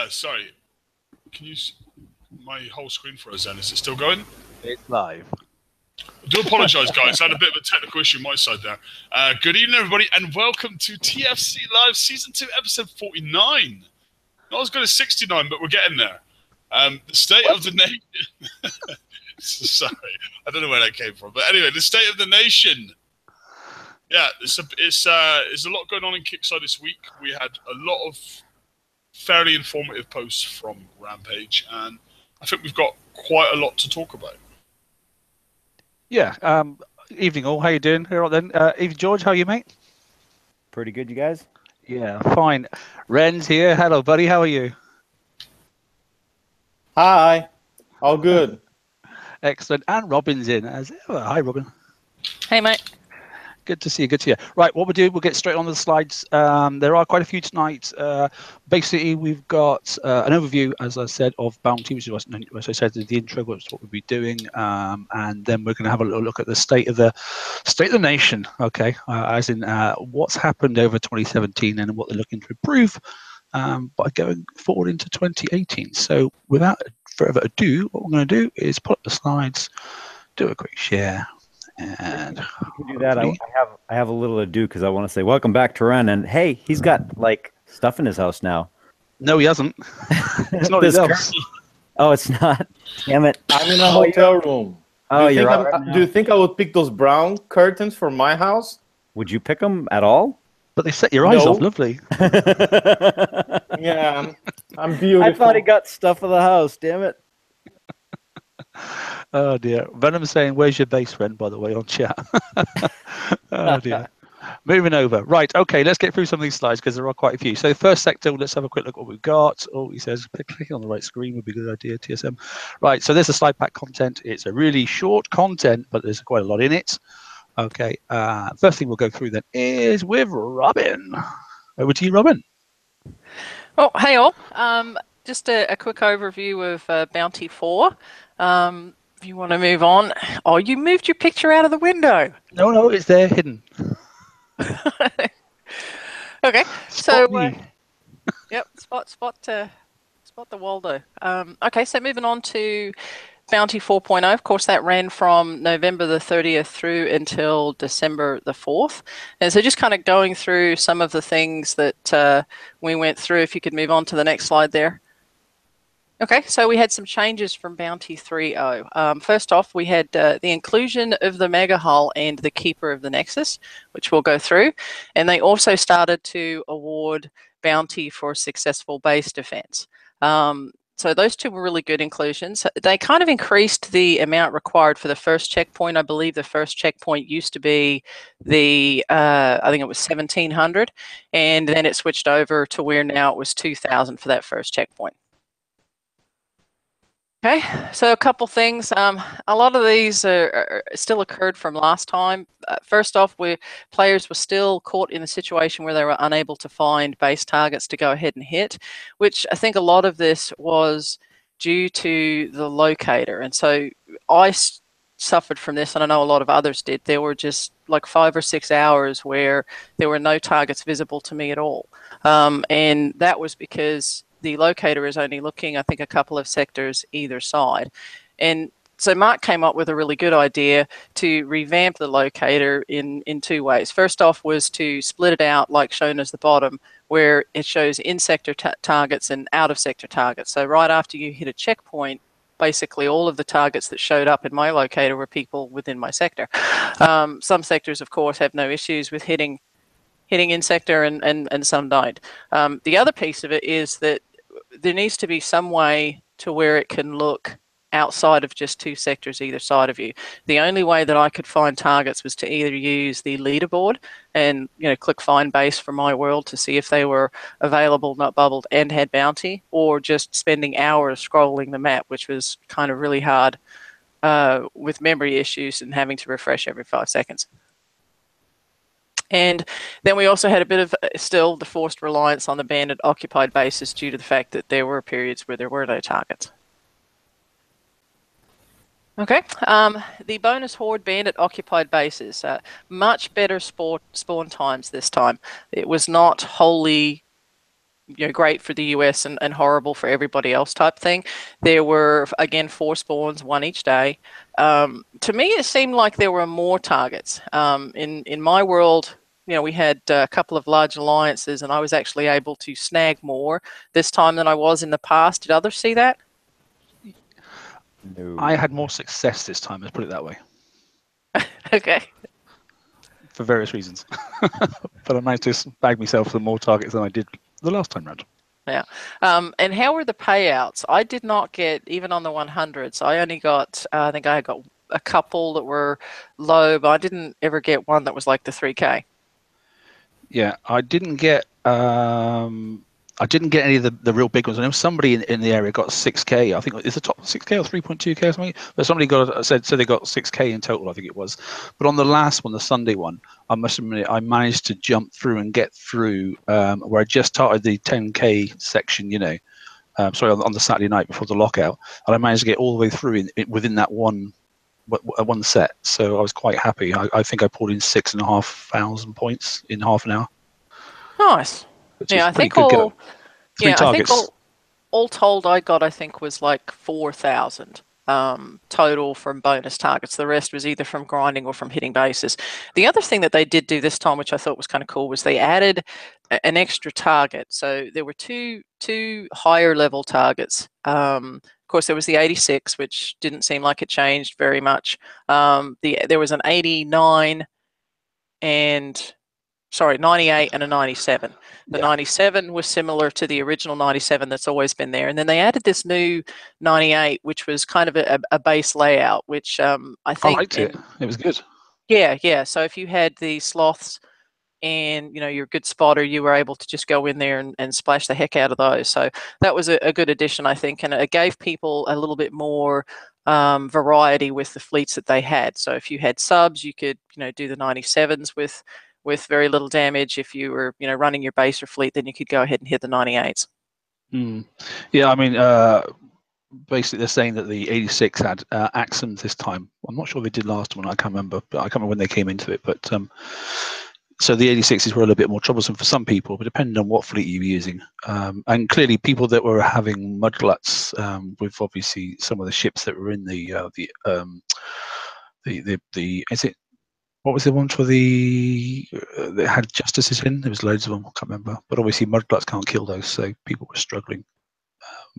Sorry. Can you? My whole screen froze. Then is it still going? It's live. I do apologise, guys. I had a bit of a technical issue on my side there. Good evening, everybody, and welcome to TFC Live Season 2, Episode 49. Not as good as 69, but we're getting there. The state of the nation. Sorry, I don't know where that came from, but anyway, the state of the nation. Yeah, it's a lot going on in Kickside this week. We had a lot of fairly informative posts from Rampage, and I think we've got quite a lot to talk about. Yeah. Evening all. How you doing? All right then. Evening George. How are you, mate? Pretty good, you guys. Yeah, fine. Ren's here. Hello, buddy. How are you? Hi. All good. Excellent. And Robin's in as ever. Hi, Robin. Hey, mate. Good to see you. Good to see you. Right, what we'll do, we'll get straight on to the slides. There are quite a few tonight. Basically, we've got an overview, as I said, of Bounty, which is what I said in the intro, which is what we'll be doing, and then we're going to have a little look at the state of the nation. Okay, as in what's happened over 2017 and what they're looking to improve by going forward into 2018. So, without further ado, what we're going to do is pull up the slides, do a quick share. And do that. I have a little ado because I want to say welcome back to Ren, and hey, he's got like stuff in his house now. No, he hasn't. It's not his house. Oh, it's not. Damn it! I'm in a hotel room. Oh, do you think I would pick those brown curtains for my house? Would you pick them at all? But they set your eyes off. Lovely. Yeah, I'm beautiful. I thought he got stuff for the house. Damn it. Oh dear. Venom's saying, "Where's your base friend?" By the way, on chat. Oh dear. Moving over. Right. Okay. Let's get through some of these slides because there are quite a few. So the first sector, let's have a quick look at what we've got. Oh, he says clicking on the right screen would be a good idea. TSM. Right. So there's a slide pack content. It's a really short content, but there's quite a lot in it. Okay. First thing we'll go through then is with Robin. Over to you, Robin. Oh, hey all. Just a quick overview of Bounty 4. If you want to move on. Oh, you moved your picture out of the window. No, it's there, hidden. Okay, so yep, spot the Waldo. Okay, so moving on to Bounty 4.0. Of course, that ran from November the 30th through until December the 4th. And so just kind of going through some of the things that we went through. If you could move on to the next slide there. Okay, so we had some changes from Bounty 3.0. First off, we had the inclusion of the Mega Hull and the Keeper of the Nexus, which we'll go through. And they also started to award Bounty for successful base defense. So those two were really good inclusions. They kind of increased the amount required for the first checkpoint. I believe the first checkpoint used to be I think it was 1,700. And then it switched over to where now it was 2,000 for that first checkpoint. Okay, so a couple things. A lot of these are still occurred from last time. First off, players were still caught in a situation where they were unable to find base targets to go ahead and hit, which I think a lot of this was due to the locator. And so I suffered from this, and I know a lot of others did. There were just like 5 or 6 hours where there were no targets visible to me at all. And that was because the locator is only looking, I think, a couple of sectors either side. And so Mark came up with a really good idea to revamp the locator in two ways. First off was to split it out like shown as the bottom, where it shows in-sector targets and out-of-sector targets. So right after you hit a checkpoint, basically all of the targets that showed up in my locator were people within my sector. Some sectors, of course, have no issues with hitting in sector and some don't. The other piece of it is that there needs to be some way to where it can look outside of just 2 sectors either side of you. The only way that I could find targets was to either use the leaderboard and click find base for my world to see if they were available, not bubbled, and had bounty, or just spending hours scrolling the map, which was kind of really hard with memory issues and having to refresh every 5 seconds. And then we also had a bit of still the forced reliance on the bandit occupied bases due to the fact that there were periods where there were no targets. Okay, the bonus horde bandit occupied bases, much better spawn times this time. It was not wholly, great for the US and horrible for everybody else type thing. There were, again, 4 spawns, 1 each day. To me, it seemed like there were more targets. In my world, we had a couple of large alliances, and I was actually able to snag more this time than I was in the past. Did others see that? No. I had more success this time, let's put it that way, Okay. for various reasons. But I managed to bag myself for more targets than I did the last time round. Yeah. And how were the payouts? I did not get, even on the 100s, I only got, I think I got a couple that were low, but I didn't ever get one that was like the 3K. Yeah, I didn't get any of the real big ones. I know somebody in the area got 6K. I think it's the top 6K or 3.2K or something. But somebody said they got 6K in total, I think it was. But on the last one, the Sunday one, I must admit I managed to jump through and get through where I just started the 10K section. On the Saturday night before the lockout, and I managed to get all the way through within that one set. So I was quite happy. I think I pulled in 6,500 points in half an hour. Nice. Yeah, I think all. Three targets. I think all told, I think was like 4,000 total from bonus targets. The rest was either from grinding or from hitting bases. The other thing that they did do this time, which I thought was kind of cool, was they added an extra target. So there were two higher level targets. Of course, there was the 86, which didn't seem like it changed very much. There was an 89 and 98 and a 97. The 97 was similar to the original 97 that's always been there. And then they added this new 98, which was kind of a base layout, which I think... I liked it. It was good. Yeah. So if you had the sloths and, you're a good spotter, you were able to just go in there and splash the heck out of those. So that was a good addition, I think. And it gave people a little bit more variety with the fleets that they had. So if you had subs, you could, do the 97s with very little damage. If you were, running your base or fleet, then you could go ahead and hit the 98s. Yeah, I mean, basically they're saying that the 86 had Axums this time. I'm not sure they did last one. I can't remember, but I can't remember when they came into it. But so the 86s were a little bit more troublesome for some people, but depending on what fleet you were using. And clearly, people that were having mudgluts with obviously some of the ships that were in the is it? What was the one for that had justices in? There was loads of them. I can't remember. But obviously, mudgluts can't kill those, so people were struggling.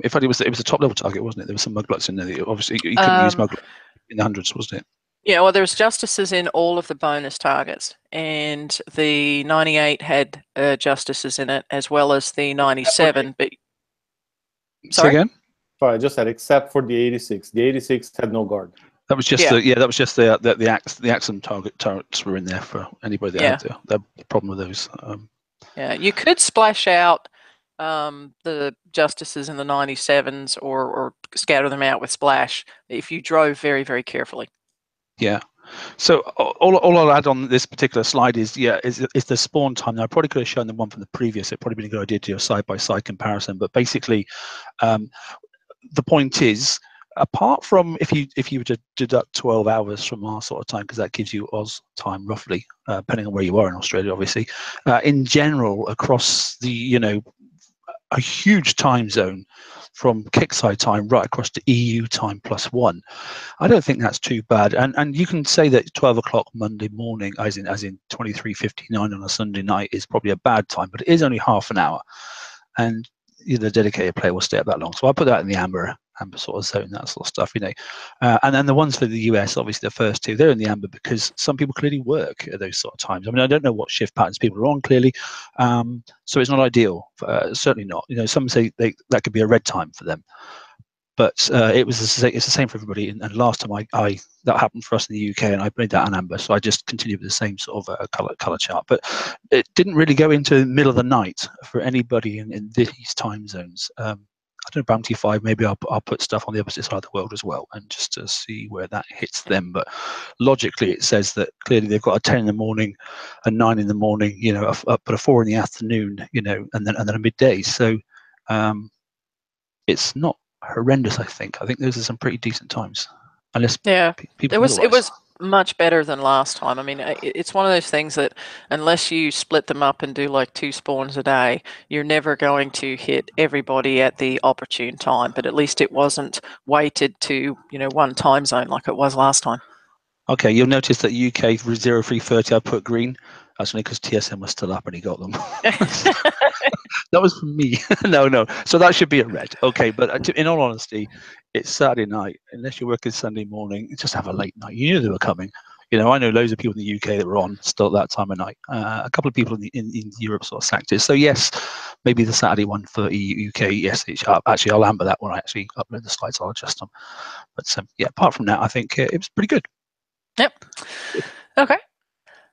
In fact, it was a top level target, wasn't it? There were some mudgluts in there. Obviously, you couldn't use mudgluts in the hundreds, wasn't it? Yeah, well, there's justices in all of the bonus targets, and the 98 had justices in it as well as the 97. But Say again? Sorry, I just said except for the 86. The 86 had no guard. That was just the Axum turrets were in there for anybody that had the problem with those. Yeah, you could splash out the justices in the 97s or scatter them out with splash if you drove very, very carefully. Yeah. So all I'll add on this particular slide is the spawn time. Now, I probably could have shown the one from the previous. It'd probably been a good idea to do a side-by-side comparison. But basically, the point is, apart from if you were to deduct 12 hours from our sort of time, because that gives you Oz time roughly, depending on where you are in Australia, obviously, in general, across the, a huge time zone from kickside time right across to EU time +1. I don't think that's too bad. And you can say that 12 o'clock Monday morning, as in 23:59 on a Sunday night, is probably a bad time, but it is only half an hour. And the dedicated player will stay up that long. So I put that in the amber sort of zone, that sort of stuff, and then the ones for the US, obviously the first two, they're in the amber because some people clearly work at those sort of times. I mean, I don't know what shift patterns people are on clearly, so it's not ideal, certainly not. Some say that could be a red time for them, but it's the same for everybody. And last time that happened for us in the UK, and I made that an amber, so I just continued with the same sort of color chart. But it didn't really go into the middle of the night for anybody in these time zones. I don't know, Bounty 5, maybe I'll put stuff on the opposite side of the world as well, and just to see where that hits them. But logically, it says that clearly they've got a 10 in the morning, a 9 in the morning, but a 4 in the afternoon, and then a midday. So it's not horrendous. I think those are some pretty decent times, unless people. Much better than last time. I mean, it's one of those things that unless you split them up and do like 2 spawns a day, you're never going to hit everybody at the opportune time. But at least it wasn't weighted to, one time zone like it was last time. Okay, you'll notice that UK 0330 I put green. That's only because TSM was still up and he got them. That was from me. No. So that should be a red. Okay, but in all honesty, it's Saturday night. Unless you're working Sunday morning, just have a late night. You knew they were coming. I know loads of people in the UK that were on still at that time of night. A couple of people in Europe sort of sacked it. So yes, maybe the Saturday one for UK. Yes, actually I'll amber that when I actually upload the slides. I'll adjust them. But yeah, apart from that, I think it was pretty good. Yep. Okay.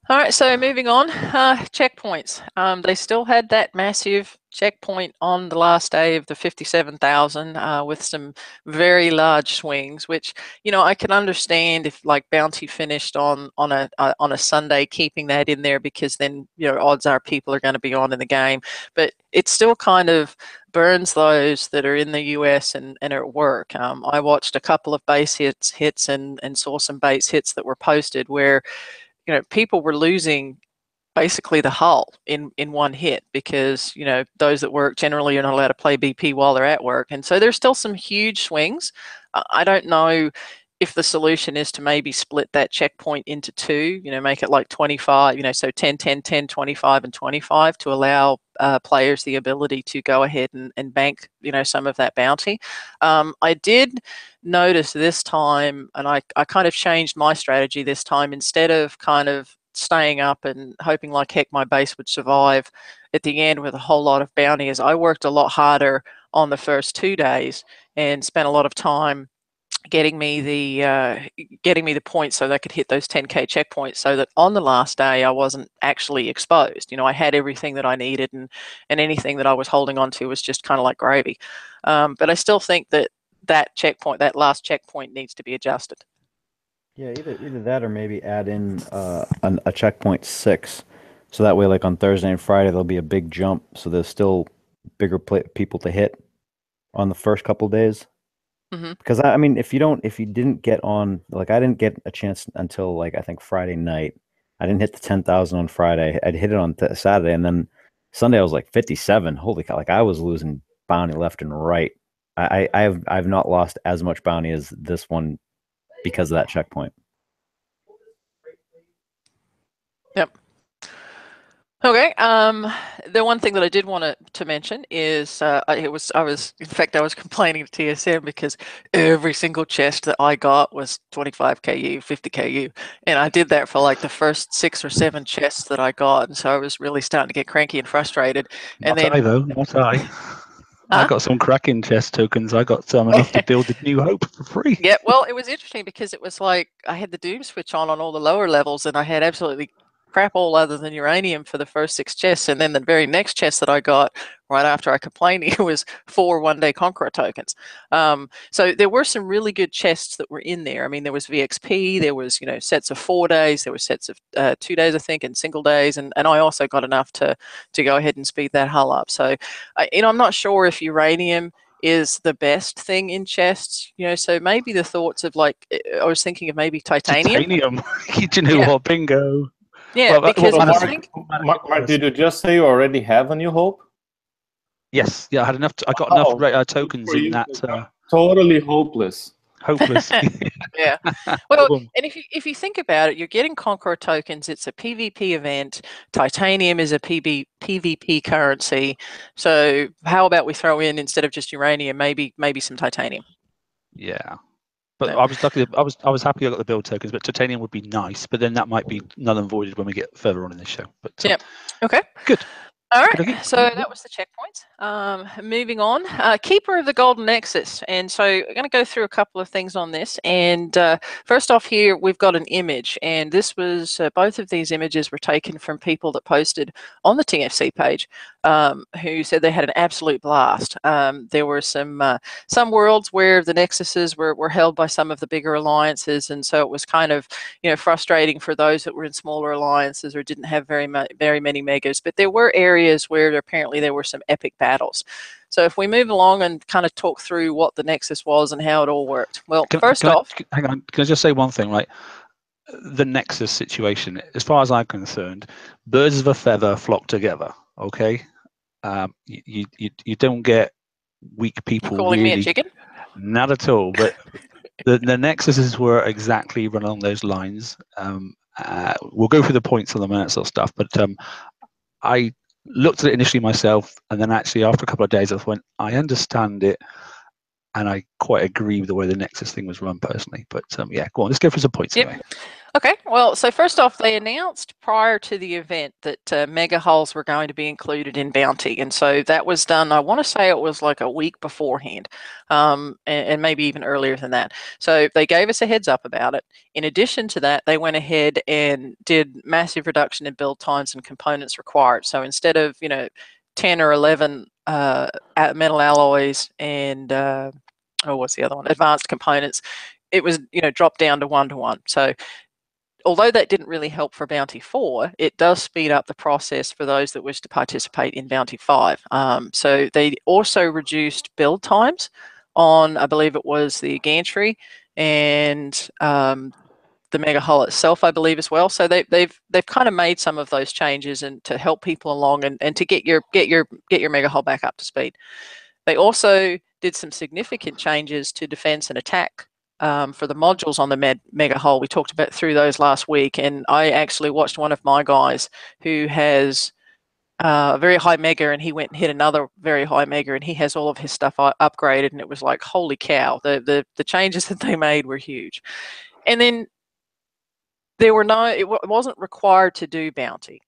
All right, so moving on, checkpoints. They still had that massive checkpoint on the last day of the 57,000 with some very large swings, which I can understand if like Bounty finished on a Sunday, keeping that in there because then odds are people are going to be on in the game, but it still kind of burns those that are in the US and are at work. I watched a couple of base hits and saw some base hits that were posted where people were losing basically the hull in one hit because those that work generally are not allowed to play BP while they're at work, and so there's still some huge swings. I don't know if the solution is to maybe split that checkpoint into 2, make it like 25, so 10, 10, 10, 25, and 25 to allow players the ability to go ahead and bank, some of that bounty. I did notice this time, and I kind of changed my strategy this time. Instead of kind of staying up and hoping like heck my base would survive at the end with a whole lot of bounties, I worked a lot harder on the first 2 days and spent a lot of time getting me the points so that I could hit those 10K checkpoints, so that on the last day I wasn't actually exposed. I had everything that I needed, and anything that I was holding on to was just kind of like gravy. But I still think that checkpoint, that last checkpoint, needs to be adjusted. Yeah, either that or maybe add in a checkpoint 6, so that way, like on Thursday and Friday, there'll be a big jump, so there's still bigger people to hit on the first couple of days. Mm-hmm. Because I mean, if you didn't get on, like I didn't get a chance until like I think Friday night. I didn't hit the 10,000 on Friday. I'd hit it on Saturday, and then Sunday I was like 57. Holy cow! Like I was losing bounty left and right. I've not lost as much bounty as this one because of that checkpoint. Yep. Okay. The one thing that I did want to mention is I was complaining to TSM because every single chest that I got was 25 KU, 50 KU, and I did that for like the first 6 or 7 chests that I got, and so I was really starting to get cranky and frustrated. And Not I though, not I. I got some cracking chest tokens. I got some enough to build a New Hope for free. Yeah, well, it was interesting because it was like I had the Doom switch on all the lower levels, and I had absolutely crap all other than uranium for the first 6 chests, and then the very next chest that I got right after I complained, it was 4 one-day Conqueror tokens. So there were some really good chests that were in there. I mean, there was VXP, there was sets of 4 days, there were sets of 2 days, I think, and single days, and I also got enough to go ahead and speed that hull up. So I'm not sure if uranium is the best thing in chests, so maybe the thoughts of like, I was thinking of maybe titanium. What, bingo. Yeah, because Mark, did you just say you already have a New Hope? Yes, yeah, I had enough. I got enough tokens in that. Totally hopeless. Hopeless. Yeah. Well, and if you think about it, you're getting Conqueror tokens. It's a PvP event. Titanium is a PvP currency. So how about we throw in, instead of just uranium, maybe some titanium? Yeah. But I was lucky. I was happy I got the build tokens, but titanium would be nice. But then that might be null and voided when we get further on in this show. But yeah, okay, good. All right, so that was the checkpoints. Moving on, Keeper of the Golden Nexus. And so I'm going to go through a couple of things on this. And first off here, we've got an image. And this was, both of these images were taken from people that posted on the TFC page who said they had an absolute blast. There were some worlds where the Nexuses were held by some of the bigger alliances. And so it was kind of, frustrating for those that were in smaller alliances or didn't have very many megas. But there were areas where apparently there were some epic battles. So if we move along and kind of talk through what the Nexus was and how it all worked. Well, first off, hang on, can I just say one thing, right? the Nexus situation, as far as I'm concerned, birds of a feather flock together. Okay, you don't get weak You people calling me a really, chicken? not at all. But the Nexuses were exactly run along those lines. We'll go through the points on the minutes of stuff, but I looked at it initially myself, and then actually after a couple of days, I went, I understand it, and I quite agree with the way the Nexus thing was run personally. But yeah, go on, let's go for some points anyway. Okay, well, so first off, they announced prior to the event that mega hulls were going to be included in Bounty. And so that was done, I want to say it was like a week beforehand, and maybe even earlier than that. So they gave us a heads up about it. In addition to that, they went ahead and did massive reduction in build times and components required. So instead of, 10 or 11 metal alloys and, what's the other one? Advanced components, it was, dropped down to 1-to-1. So although that didn't really help for Bounty 4, it does speed up the process for those that wish to participate in Bounty 5. So they also reduced build times on, I believe it was the gantry and the mega hull itself, I believe as well. So they've kind of made some of those changes and to help people along and to get your mega hull back up to speed. They also did some significant changes to defense and attack for the modules on the mega hull. We talked about through those last week, and I actually watched one of my guys who has a very high mega, and he went and hit another very high mega, and he has all of his stuff upgraded, and it was like, holy cow, the changes that they made were huge. And then there were it wasn't required to do Bounty.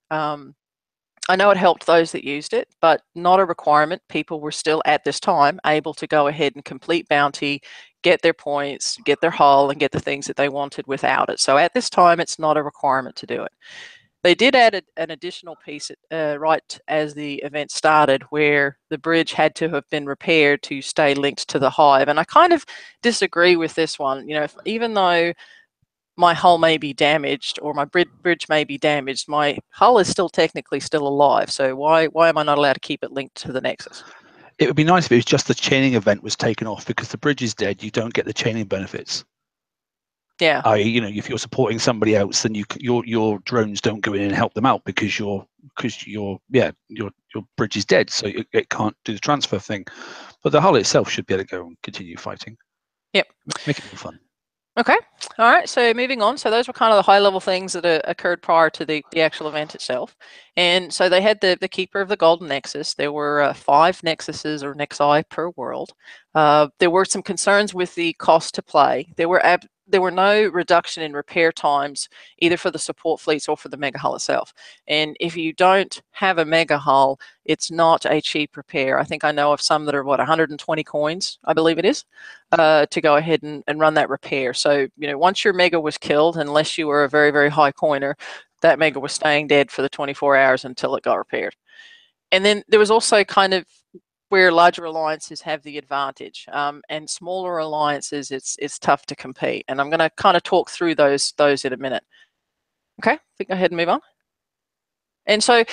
I know it helped those that used it, but not a requirement. People were still at this time able to go ahead and complete Bounty, get their points, get their hull, and get the things that they wanted without it. So at this time, it's not a requirement to do it. They did add an additional piece right as the event started, where the bridge had to have been repaired to stay linked to the hive. And I kind of disagree with this one. Even though my hull may be damaged or my bridge may be damaged, my hull is still technically still alive. So why am I not allowed to keep it linked to the Nexus? It would be nice if it was just the chaining event was taken off, because the bridge is dead. You don't get the chaining benefits. Yeah. If you're supporting somebody else, then your drones don't go in and help them out because your bridge is dead, so it can't do the transfer thing. But the hull itself should be able to go and continue fighting. Yep. Make it more fun. Okay. All right. So moving on. So those were kind of the high level things that occurred prior to the actual event itself. And so they had the Keeper of the Golden Nexus. There were 5 Nexuses or Nexi per world. There were some concerns with the cost to play. There were no reduction in repair times, either for the support fleets or for the mega hull itself. And if you don't have a mega hull, it's not a cheap repair. I think I know of some that are 120 coins, I believe it is, to go ahead and run that repair. So, once your mega was killed, unless you were a very, very high coiner, that mega was staying dead for the 24 hours until it got repaired. And then there was also kind of where larger alliances have the advantage, and smaller alliances, it's tough to compete. And I'm going to kind of talk through those in a minute. Okay, go ahead and move on. And so,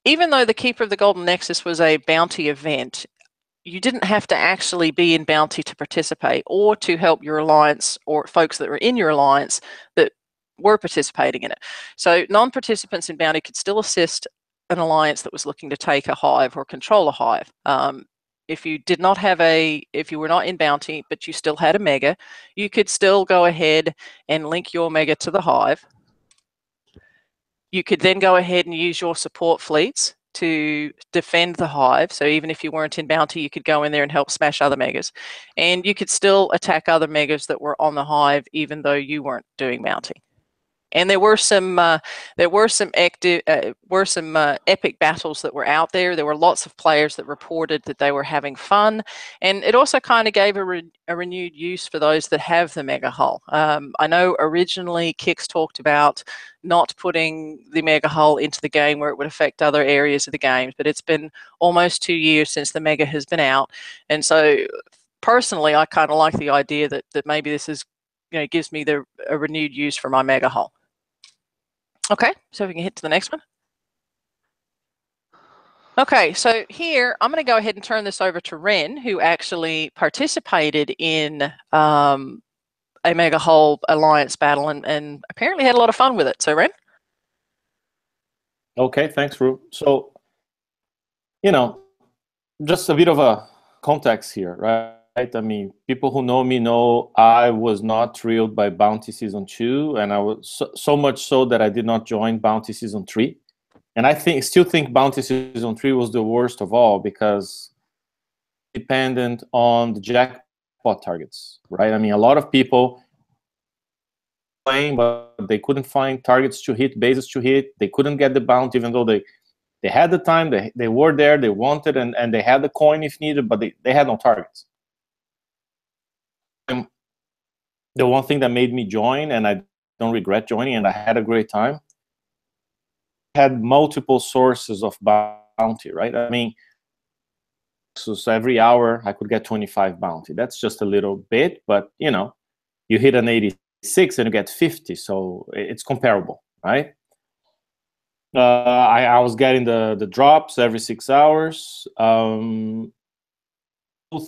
even though the Keeper of the Golden Nexus was a bounty event, you didn't have to actually be in bounty to participate or to help your alliance or folks that were in your alliance that were participating in it. So non-participants in bounty could still assist an alliance that was looking to take a hive or control a hive. If you did not have if you were not in bounty, but you still had a mega, you could still go ahead and link your mega to the hive. You could then go ahead and use your support fleets to defend the hive. So even if you weren't in bounty, you could go in there and help smash other megas. And you could still attack other megas that were on the hive, even though you weren't doing bounty. And there were some epic battles that were out there. There were lots of players that reported that they were having fun, and it also kind of gave a renewed use for those that have the mega hull. I know originally Kix talked about not putting the mega hull into the game where it would affect other areas of the game, but it's been almost 2 years since the mega has been out, and so personally, I kind of like the idea that maybe this is gives me a renewed use for my mega hull. Okay, so we can hit to the next one. Okay, so here I'm going to go ahead and turn this over to Ren, who actually participated in a mega hull alliance battle, and apparently had a lot of fun with it. So, Ren? Okay, thanks, Ru. So, just a bit of a context here, right? I mean, people who know me know I was not thrilled by Bounty Season 2, and I was so much so that I did not join Bounty Season 3. And I still think Bounty Season 3 was the worst of all because dependent on the jackpot targets, right? I mean, a lot of people playing, but they couldn't find targets to hit, bases to hit. They couldn't get the bounty, even though they had the time, they were there, they wanted, and they had the coin if needed, but they had no targets. And the one thing that made me join, and I don't regret joining, and I had a great time, had multiple sources of bounty, right? I mean, so every hour I could get 25 bounty. That's just a little bit, but you hit an 86 and you get 50, so it's comparable, right? I was getting the drops every 6 hours. Whole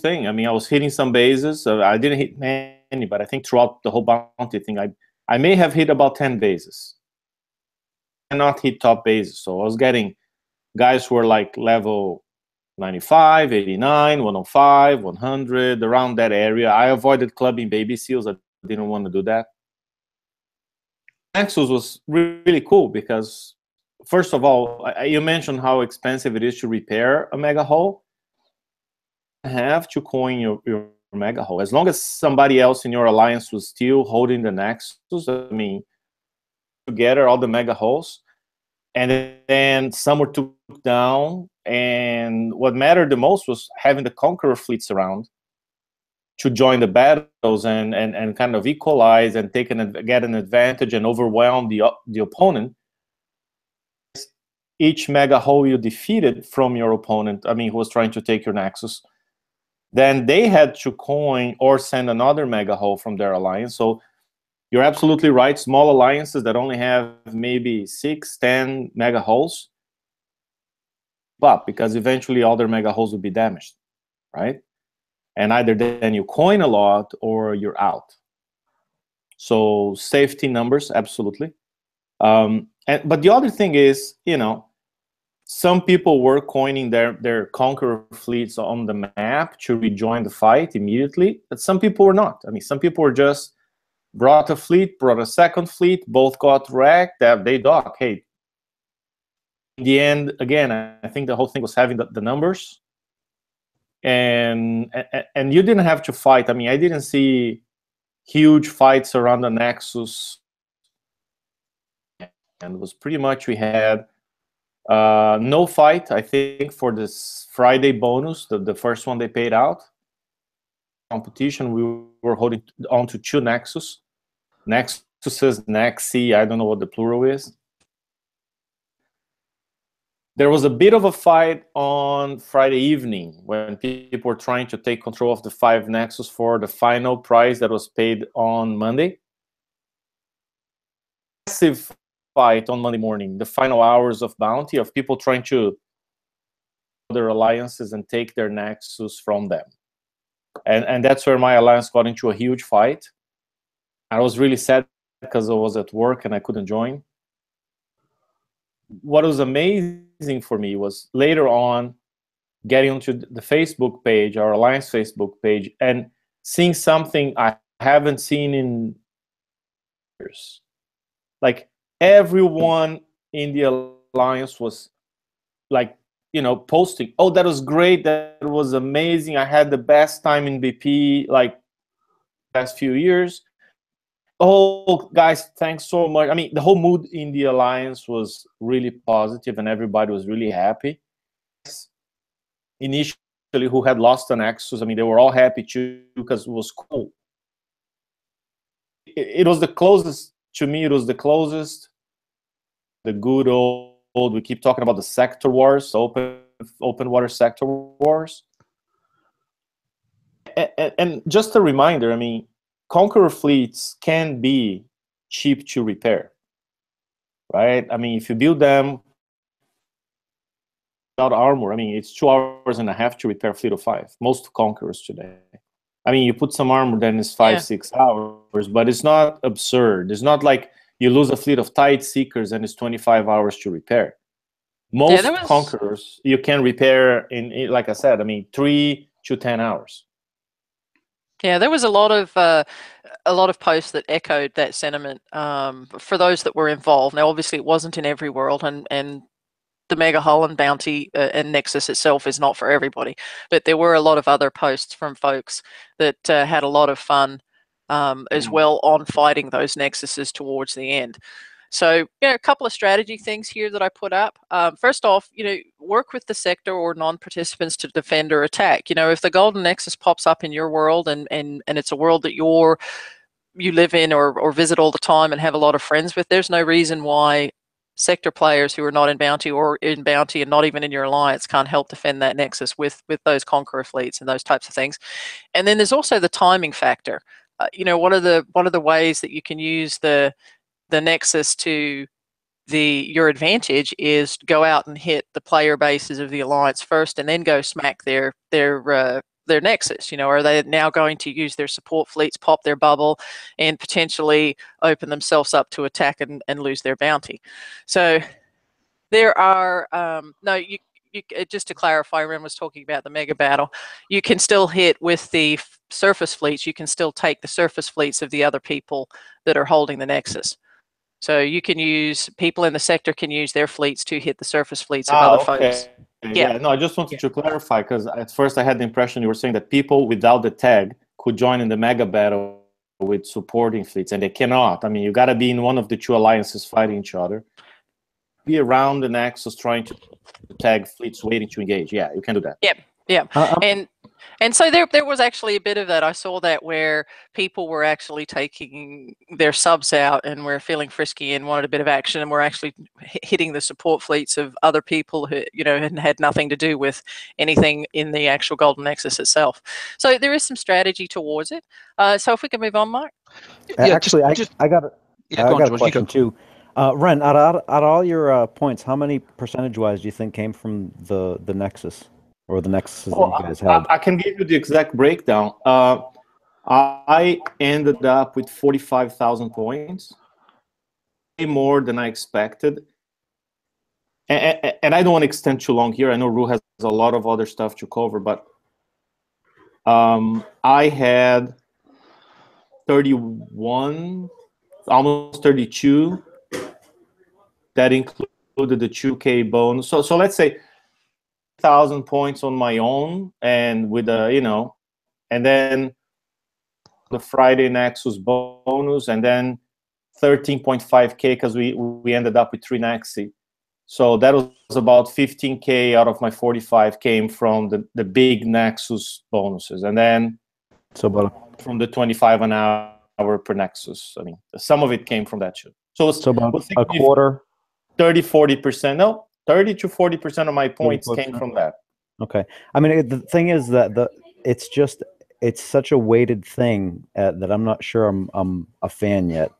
thing. I mean, I was hitting some bases. I didn't hit many, but I think throughout the whole bounty thing, I may have hit about 10 bases. And not hit top bases. So I was getting guys who were like level 95, 89, 105, 100, around that area. I avoided clubbing baby seals. I didn't want to do that. Nexus was really cool because, first of all, you mentioned how expensive it is to repair a mega hull. You have to coin your mega hull. As long as somebody else in your alliance was still holding the Nexus, I mean, together all the mega hulls, and then some were took down. And what mattered the most was having the Conqueror fleets around to join the battles and kind of equalize and get an advantage and overwhelm the opponent. Each mega hull you defeated from your opponent, I mean, who was trying to take your Nexus, then they had to coin or send another mega hull from their alliance. So you're absolutely right. Small alliances that only have maybe 6, 10 mega hulls, but because eventually all their mega hulls will be damaged, right? And either then you coin a lot or you're out. So safety numbers, absolutely. But the other thing is, some people were coining their Conqueror fleets on the map to rejoin the fight immediately, but some people were not. I mean, some people were just brought a fleet, brought a second fleet, both got wrecked, they dock. Hey, in the end, again, I think the whole thing was having the numbers, and you didn't have to fight. I mean, I didn't see huge fights around the Nexus, and it was pretty much we had no fight, I think, for this Friday bonus, the first one they paid out. Competition, we were holding on to 2 Nexuses, Nexi, I don't know what the plural is. There was a bit of a fight on Friday evening when people were trying to take control of the 5 Nexus for the final prize that was paid on Monday. Massive fight on Monday morning, the final hours of bounty, of people trying to other alliances and take their Nexus from them. And that's where my alliance got into a huge fight. I was really sad because I was at work and I couldn't join. What was amazing for me was later on getting onto the Facebook page, our alliance Facebook page, and seeing something I haven't seen in years. Like, everyone in the alliance was like, posting, oh, that was great, that was amazing, I had the best time in BP like past few years. Oh, guys, thanks so much. I mean, the whole mood in the alliance was really positive and everybody was really happy. Initially, who had lost an Nexus, I mean, they were all happy too because it was cool. It was the closest, to me, it was the closest, the good old, we keep talking about the sector wars, open water sector wars. And just a reminder, I mean, Conqueror fleets can be cheap to repair, right? I mean, if you build them without armor, I mean, it's 2.5 hours to repair a fleet of 5. Most Conquerors today. I mean, you put some armor, then it's 5-6 hours, but it's not absurd. It's not like you lose a fleet of Tide Seekers and it's 25 hours to repair. Most Conquerors you can repair in, like I said, I mean, 3 to 10 hours. Yeah, there was a lot of posts that echoed that sentiment for those that were involved. Now, obviously, it wasn't in every world, and the Mega Hull and Bounty and Nexus itself is not for everybody. But there were a lot of other posts from folks that had a lot of fun as well on fighting those Nexuses towards the end. So, a couple of strategy things here that I put up. First off, work with the sector or non-participants to defend or attack. If the Golden Nexus pops up in your world and it's a world that you live in or visit all the time and have a lot of friends with, there's no reason why sector players who are not in Bounty or in Bounty and not even in your alliance can't help defend that Nexus with those Conqueror fleets and those types of things. And then there's also the timing factor. What are the ways that you can use the Nexus to your advantage is go out and hit the player bases of the alliance first, and then go smack their Nexus. Are they now going to use their support fleets, pop their bubble, and potentially open themselves up to attack and lose their bounty? So there are just to clarify, Ren was talking about the mega battle. You can still hit with the surface fleets. You can still take the surface fleets of the other people that are holding the Nexus. So you can use, people in the sector can use their fleets to hit the surface fleets of other folks. Yeah, no, I just wanted to clarify, because at first I had the impression you were saying that people without the tag could join in the mega battle with supporting fleets, and they cannot. I mean, you got to be in one of the two alliances fighting each other. Be around the Nexus trying to tag fleets waiting to engage. Yeah, you can do that. Yeah. And so there was actually a bit of that. I saw that where people were actually taking their subs out and were feeling frisky and wanted a bit of action, and were actually hitting the support fleets of other people who had nothing to do with anything in the actual Golden Nexus itself. So there is some strategy towards it. So if we can move on, Mark. Actually, I got a question too. Ren, out of all your points, how many percentage-wise do you think came from the Nexus? Or the Nexus that you guys held? I can give you the exact breakdown. I ended up with 45,000 points, way more than I expected. And I don't want to extend too long here. I know Ru has a lot of other stuff to cover, but I had 31, almost 32. That included the 2K bonus. So let's say 1,000 points on my own, and with and then the Friday Nexus bonus, and then 13.5K because we ended up with 3 Nexi. So that was about 15K out of my 45 came from the big Nexus bonuses, and then from the 25 an hour per Nexus. I mean, some of it came from that too. So about a quarter, 30-40%. No. 30 to 40% of my points came from that. Okay. I mean, the thing is that it's such a weighted thing that I'm not sure I'm a fan yet.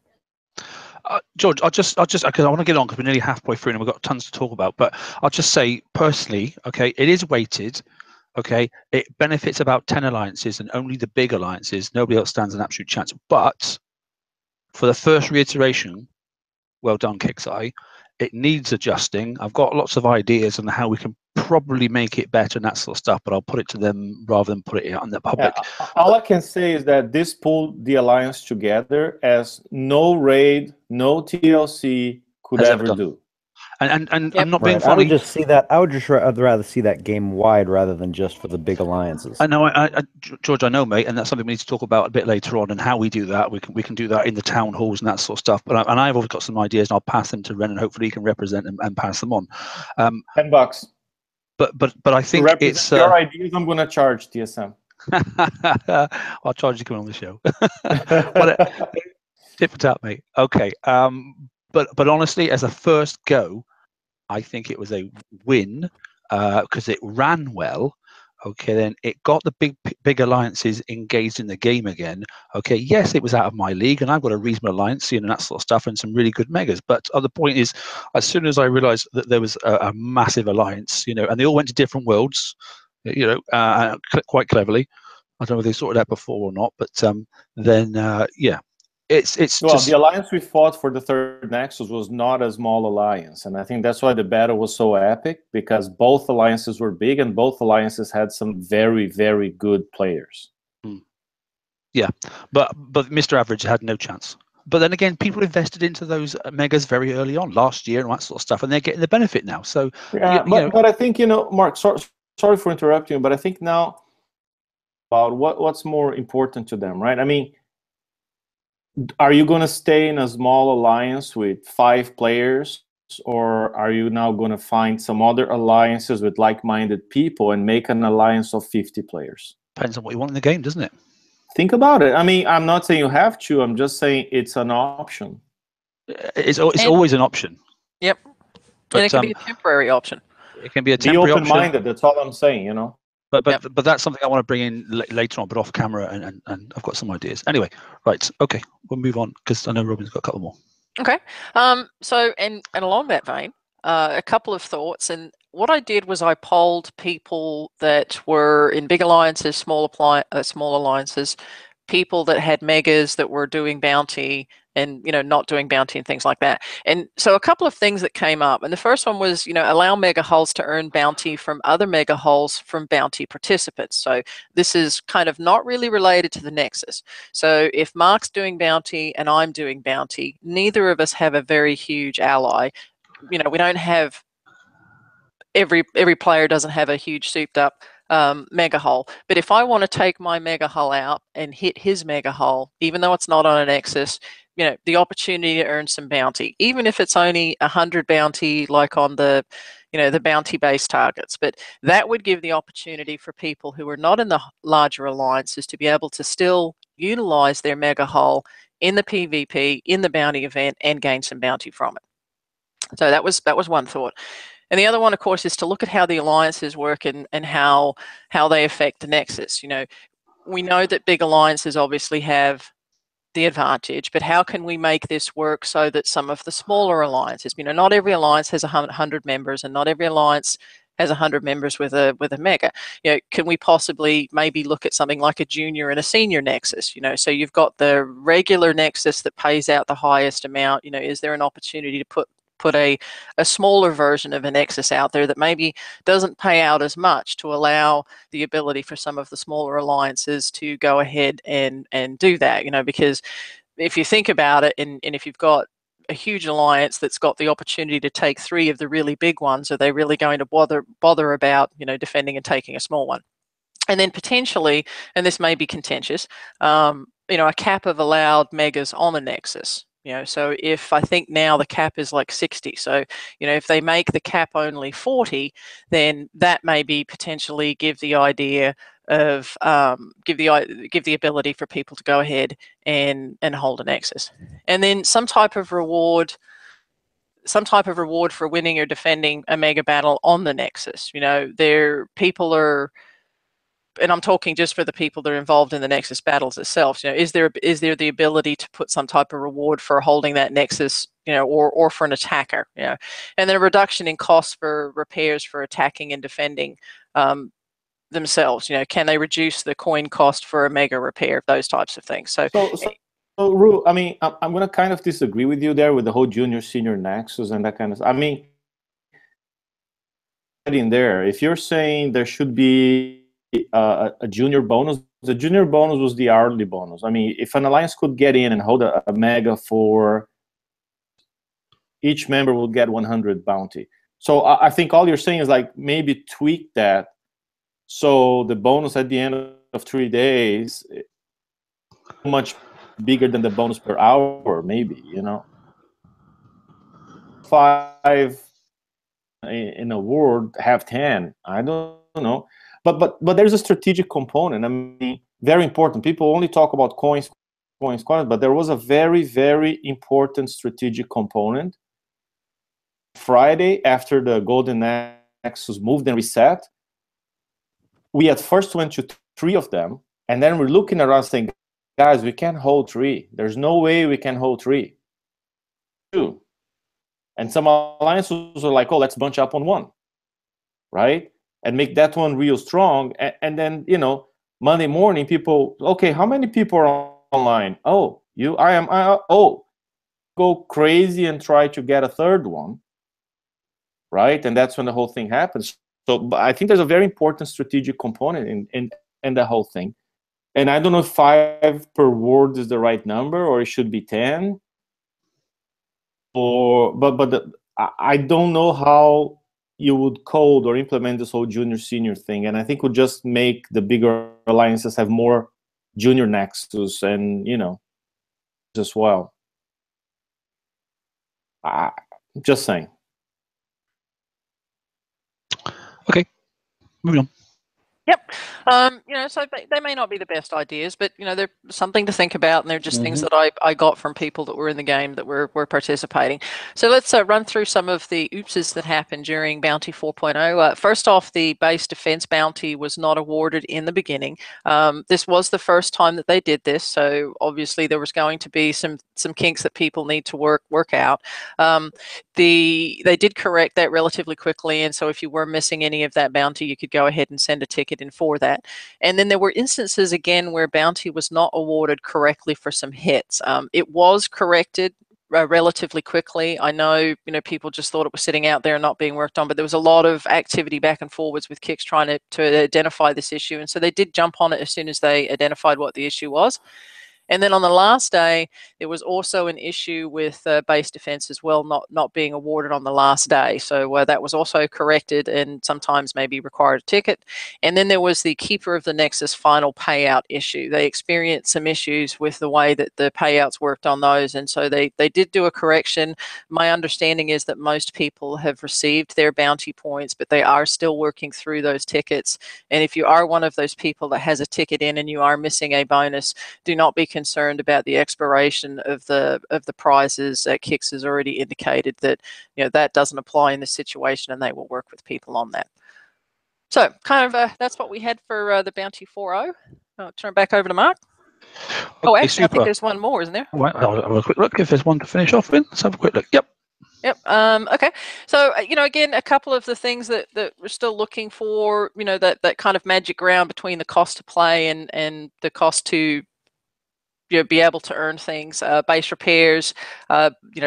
George, I'll just because I want to get on because we're nearly halfway through and we've got tons to talk about. But I'll just say personally, okay, it is weighted. Okay, it benefits about 10 alliances and only the big alliances. Nobody else stands an absolute chance. But for the first reiteration, well done, Kixeye. It needs adjusting. I've got lots of ideas on how we can probably make it better and that sort of stuff, but I'll put it to them rather than put it out in the public. Yeah, all I can say is that this pulled the alliance together as no raid, no TLC could ever do. And yep. I'm not being funny. I would just see that. I'd rather see that game wide rather than just for the big alliances. I know, George. I know, mate, and that's something we need to talk about a bit later on, and how we do that. We can do that in the town halls and that sort of stuff. But I've always got some ideas, and I'll pass them to Ren, and hopefully he can represent them and pass them on. $10. But I think it's your ideas. I'm going to charge TSM. I'll charge you coming on the show. Tip for tap, mate. Okay. But honestly, as a first go, I think it was a win because it ran well. Okay, then it got the big alliances engaged in the game again. Okay, yes, it was out of my league, and I've got a reasonable alliance, and that sort of stuff, and some really good megas. But the point is, as soon as I realised that there was a massive alliance, and they all went to different worlds, quite cleverly. I don't know if they sorted out before or not, but then yeah, it's Well, just the alliance we fought for the third Nexus was not a small alliance, and I think that's why the battle was so epic, because both alliances were big and both alliances had some very, very good players. yeah, but Mr. Average had no chance. But then again, people invested into those megas very early on last year and all that sort of stuff, and they're getting the benefit now. So yeah, but I think, Mark, sorry for interrupting you, but I think now about what's more important to them, right? I mean, are you going to stay in a small alliance with 5 players, or are you now going to find some other alliances with like-minded people and make an alliance of 50 players? Depends on what you want in the game, doesn't it? Think about it. I mean, I'm not saying you have to. I'm just saying it's an option. It's always an option. Yep. But, and it can be a temporary option. It can be a Be temporary open-minded. option. That's all I'm saying, But Yep. that's something I want to bring in later on, but off camera, and I've got some ideas. Anyway, right, okay, we'll move on because I know Robin's got a couple more. Okay. So and along that vein, a couple of thoughts. And what I did was I polled people that were in big alliances, small alliances, people that had megas that were doing bounty and not doing bounty and things like that. And so a couple of things that came up, and the first one was allow mega hulls to earn bounty from other mega hulls from bounty participants. So this is kind of not really related to the Nexus. So if Mark's doing bounty and I'm doing bounty, neither of us have a very huge ally. We don't have every player doesn't have a huge souped up mega hull. But if I want to take my mega hull out and hit his mega hull, even though it's not on a Nexus, the opportunity to earn some bounty, even if it's only 100 bounty, like on the, the bounty-based targets. But that would give the opportunity for people who are not in the larger alliances to be able to still utilize their mega hull in the PvP, in the bounty event, and gain some bounty from it. So that was one thought. And the other one, of course, is to look at how the alliances work and how they affect the Nexus. We know that big alliances obviously have the advantage, but how can we make this work so that some of the smaller alliances, not every alliance has 100 members, and not every alliance has 100 members with a mega. Can we possibly maybe look at something like a junior and a senior Nexus? So you've got the regular Nexus that pays out the highest amount. Is there an opportunity to put a smaller version of a Nexus out there that maybe doesn't pay out as much, to allow the ability for some of the smaller alliances to go ahead and do that? Because if you think about it, and if you've got a huge alliance that's got the opportunity to take 3 of the really big ones, are they really going to bother about defending and taking a small one? And then potentially, and this may be contentious, a cap of allowed megas on the Nexus. So if I think now the cap is like 60, so if they make the cap only 40, then that maybe potentially give the idea of give the ability for people to go ahead and hold a Nexus, and then some type of reward for winning or defending a mega battle on the Nexus. People are. And I'm talking just for the people that are involved in the Nexus battles itself. Is there the ability to put some type of reward for holding that Nexus, or for an attacker, and then a reduction in costs for repairs for attacking and defending themselves. Can they reduce the coin cost for a mega repair? Those types of things. So Ru, I mean, I'm going to kind of disagree with you there with the whole junior, senior Nexus and that kind of. I mean, in there, if you're saying there should be a junior bonus, the junior bonus was the hourly bonus. I mean, if an alliance could get in and hold a mega for each member, will get 100 bounty. So I think all you're saying is like maybe tweak that, so the bonus at the end of 3 days much bigger than the bonus per hour, maybe, 5 in a ward, have 10. I don't know. But there's a strategic component. I mean, very important. People only talk about coins, but there was a very, very important strategic component. Friday, after the Golden Nexus moved and reset, we at first went to 3 of them, and then we're looking around saying, guys, we can't hold 3. There's no way we can hold 3. 2. And some alliances are like, oh, let's bunch up on 1, right? And make that one real strong. And then, Monday morning, people, okay, how many people are online? Oh, oh, go crazy and try to get a third one, right? And that's when the whole thing happens. So but I think there's a very important strategic component in the whole thing. And I don't know if 5 per word is the right number, or it should be 10. I don't know how you would code or implement this whole junior-senior thing. And I think would just make the bigger alliances have more junior Nexus and, as well. Just saying. Okay, moving on. Yep. So they may not be the best ideas, but they're something to think about, and they're just things that I got from people that were in the game that were participating. So let's run through some of the oopses that happened during Bounty 4.0. First off, the base defense bounty was not awarded in the beginning. This was the first time that they did this, so obviously there was going to be some kinks that people need to work out. They did correct that relatively quickly, and so if you were missing any of that bounty, you could go ahead and send a ticket in for that. And then there were instances again where bounty was not awarded correctly for some hits. It was corrected relatively quickly. I know people just thought it was sitting out there and not being worked on, but there was a lot of activity back and forwards with Kicks trying to identify this issue, and so they did jump on it as soon as they identified what the issue was. And then on the last day, there was also an issue with base defense as well, not being awarded on the last day. So that was also corrected and sometimes maybe required a ticket. And then there was the Keeper of the Nexus final payout issue. They experienced some issues with the way that the payouts worked on those. And so they did do a correction. My understanding is that most people have received their bounty points, but they are still working through those tickets. And if you are one of those people that has a ticket in and you are missing a bonus, do not be concerned about the expiration of the prizes. Kicks has already indicated that that doesn't apply in this situation, and they will work with people on that. So kind of that's what we had for the Bounty 4.0. I'll turn back over to Mark. Okay, actually, super. I think there's one more, isn't there? Right, I'll have a quick look if there's one to finish off with. Let's have a quick look. Yep. Okay. So, again, a couple of the things that we're still looking for, that kind of magic ground between the cost to play and the cost to be able to earn things. Base repairs,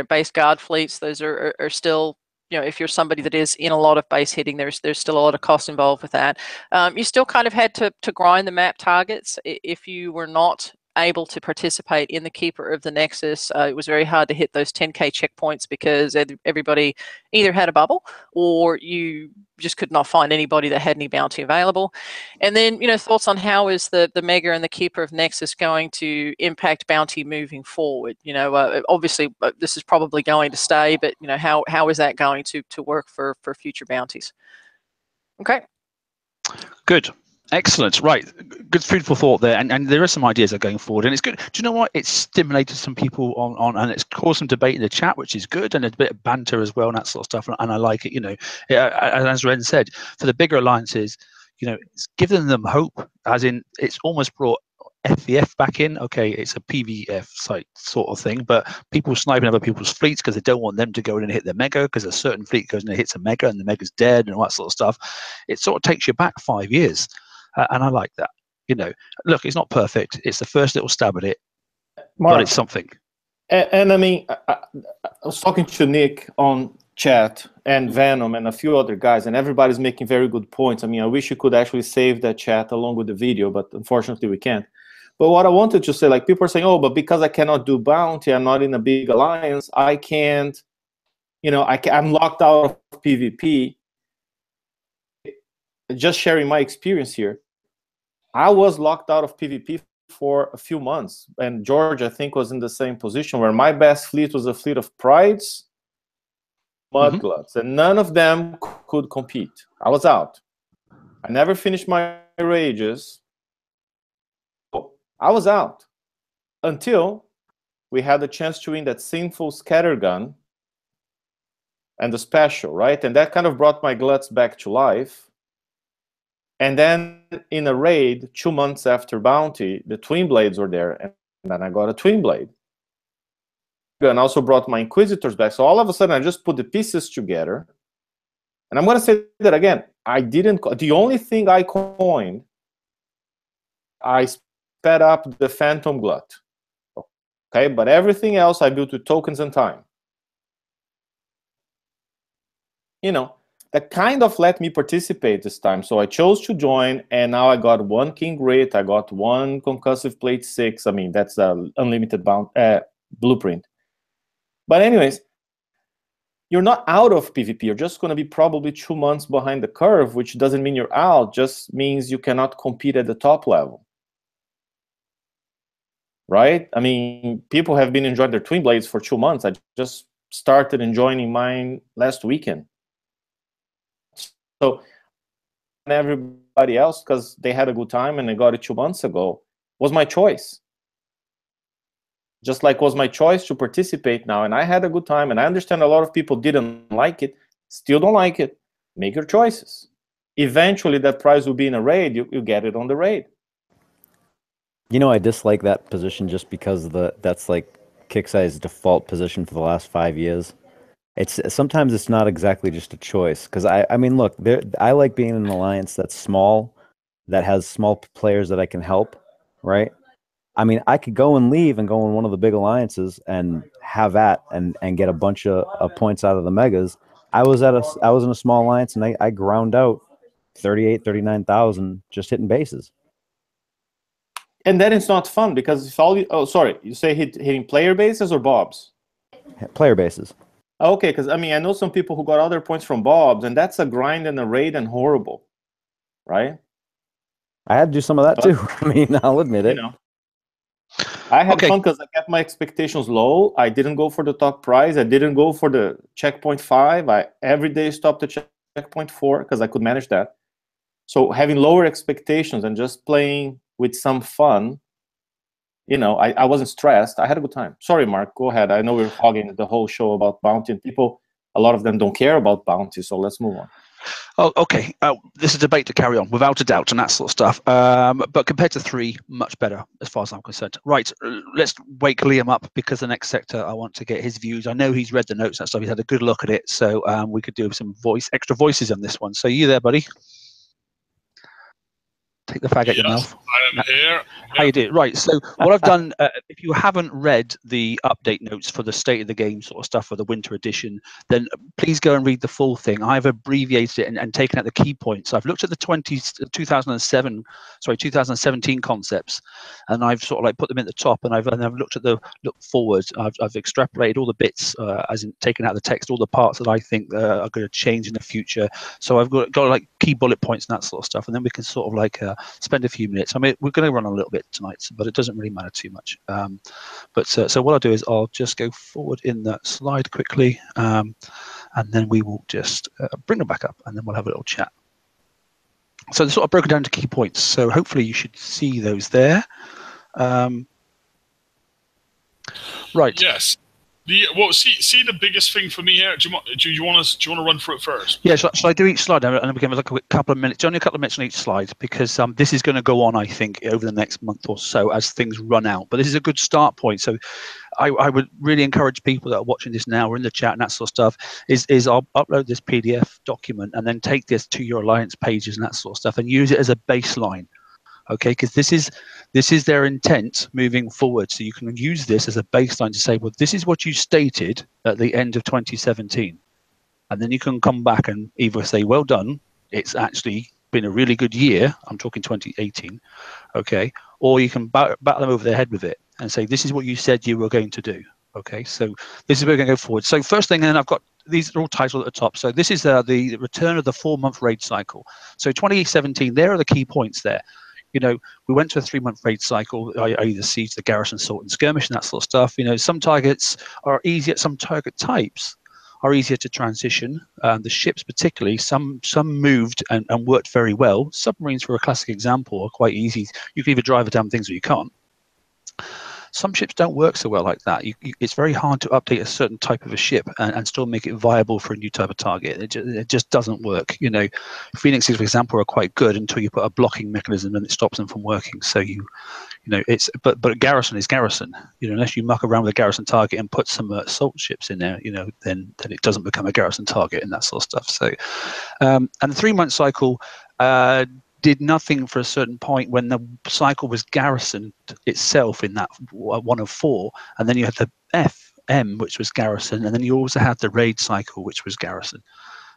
base guard fleets, those are still, if you're somebody that is in a lot of base hitting, there's still a lot of cost involved with that. You still kind of had to grind the map targets. If you were not able to participate in the Keeper of the Nexus, it was very hard to hit those 10k checkpoints because everybody either had a bubble or you just could not find anybody that had any bounty available. And then, thoughts on how is the Mega and the Keeper of Nexus going to impact bounty moving forward? Obviously this is probably going to stay, but how is that going to work for future bounties? Okay. Good. Excellent. Right. Good food for thought there. And there are some ideas that are going forward. And it's good. Do you know what? It's stimulated some people on and it's caused some debate in the chat, which is good. And a bit of banter as well and that sort of stuff. And I like it, as Ren said, for the bigger alliances, it's given them hope, as in it's almost brought FVF back in. Okay, it's a PVF site sort of thing, but people sniping other people's fleets because they don't want them to go in and hit the Mega, because a certain fleet goes in and hits a Mega and the Mega's dead and all that sort of stuff. It sort of takes you back 5 years. And I like that. Look, it's not perfect. It's the first little stab at it, Mark, but it's something. And I mean, I was talking to Nick on chat and Venom and a few other guys, and everybody's making very good points. I mean, I wish you could actually save that chat along with the video, but unfortunately we can't. But what I wanted to say, like, people are saying, oh, but because I cannot do bounty, I'm not in a big alliance, I can't, I'm locked out of PvP. Just sharing my experience here, I was locked out of PvP for a few months, and George, I think, was in the same position where my best fleet was a fleet of Prides, Mudgluts, and none of them could compete. I was out. I never finished my rages. I was out until we had the chance to win that sinful scattergun and the special, right? And that kind of brought my gluts back to life. And then in a raid, 2 months after bounty, the twin blades were there, and then I got a twin blade. And also brought my inquisitors back. So all of a sudden, I just put the pieces together. And I'm going to say that again. The only thing I coined I sped up the Phantom Glut. Okay, but everything else I built with tokens and time. You know, that kind of let me participate this time. So I chose to join, and now I got 1 King Grit, I got 1 Concussive Plate 6. I mean, that's a unlimited blueprint. But anyways, you're not out of PvP. You're just going to be probably 2 months behind the curve, which doesn't mean you're out, just means you cannot compete at the top level. Right? I mean, people have been enjoying their Twin Blades for 2 months. I just started enjoying mine last weekend. So, and everybody else, because they had a good time and they got it 2 months ago, was my choice. Just like was my choice to participate now, and I had a good time, and I understand a lot of people didn't like it, still don't like it. Make your choices. Eventually, that prize will be in a raid. You get it on the raid. You know, I dislike that position just because that's like Kixeye's default position for the last 5 years. Sometimes it's not exactly just a choice, because I mean, look, I like being in an alliance that's small, that has small players that I can help, right? I mean, I could go and leave and go in one of the big alliances and have at and get a bunch of points out of the megas. I was in a small alliance, and I ground out 38, 39,000 just hitting bases. And then it's not fun, because if all you say hitting player bases or bobs? Player bases. Okay, because I mean, I know some people who got other points from bobs, and that's a grind and a raid and horrible, right? I had to do some of that too. I mean, I'll admit it. You know, I had fun because I kept my expectations low. I didn't go for the top prize. I didn't go for the checkpoint 5. I every day stopped at checkpoint 4 because I could manage that. So having lower expectations and just playing with some fun, you know, I wasn't stressed. I had a good time. Sorry, Mark, go ahead. I know we're hogging the whole show about bounty, and people, a lot of them don't care about bounty, so let's move on. Oh, okay. This is a debate to carry on, without a doubt, and that sort of stuff. But compared to 3, much better, as far as I'm concerned. Right, let's wake Liam up, because the next sector, I want to get his views. I know he's read the notes and stuff. He's had a good look at it, so we could do some extra voices on this one. So you there, buddy? Take the fag out your mouth. I am here. How you doing? Right. So what I've done, if you haven't read the update notes for the state of the game sort of stuff for the winter edition, then please go and read the full thing. I've abbreviated it and taken out the key points. I've looked at the 2017 concepts, and I've sort of like put them at the top, and I've looked at the look forward. I've extrapolated all the bits, as in taken out the text, all the parts that I think are going to change in the future. So I've got like key bullet points and that sort of stuff, and then we can sort of like spend a few minutes. I mean, we're going to run a little bit tonight, but it doesn't really matter too much. So what I'll do is I'll just go forward in that slide quickly, and then we will just bring them back up, and then we'll have a little chat. So they're sort of broken down to key points. So hopefully you should see those there. Right. Yes. See the biggest thing for me here. Do you want to run through it first? Yeah, shall I do each slide? And we can have like a couple of minutes, only a couple of minutes on each slide, because this is going to go on, I think, over the next month or so as things run out. But this is a good start point. So I would really encourage people that are watching this now or in the chat and that sort of stuff is I'll upload this PDF document and then take this to your Alliance pages and that sort of stuff and use it as a baseline. Okay, because this is their intent moving forward. So you can use this as a baseline to say, well, this is what you stated at the end of 2017. And then you can come back and either say, well done, it's actually been a really good year. I'm talking 2018. Okay. Or you can bat them over their head with it and say, this is what you said you were going to do. Okay. So this is where we're going to go forward. So first thing, and then I've got, these are all titled at the top. So this is the return of the 4-month raid cycle. So 2017, there are the key points there. You know, we went to a 3-month raid cycle, i.e. the siege, the garrison, assault, and skirmish, and that sort of stuff. You know, some targets are easier, some target types are easier to transition. The ships particularly, some moved and worked very well. Submarines, for a classic example, are quite easy. You can either drive the damn things or you can't. Some ships don't work so well like that. It's very hard to update a certain type of a ship and still make it viable for a new type of target. It just doesn't work. You know, Phoenixes, for example, are quite good until you put a blocking mechanism and it stops them from working. So you know, it's but garrison is garrison. You know, unless you muck around with a garrison target and put some assault ships in there, you know, then it doesn't become a garrison target and that sort of stuff. So, and the 3-month cycle. did nothing for a certain point when the cycle was garrisoned itself in that 1 of 4, and then you had the FM, which was garrison, and then you also had the raid cycle, which was garrison,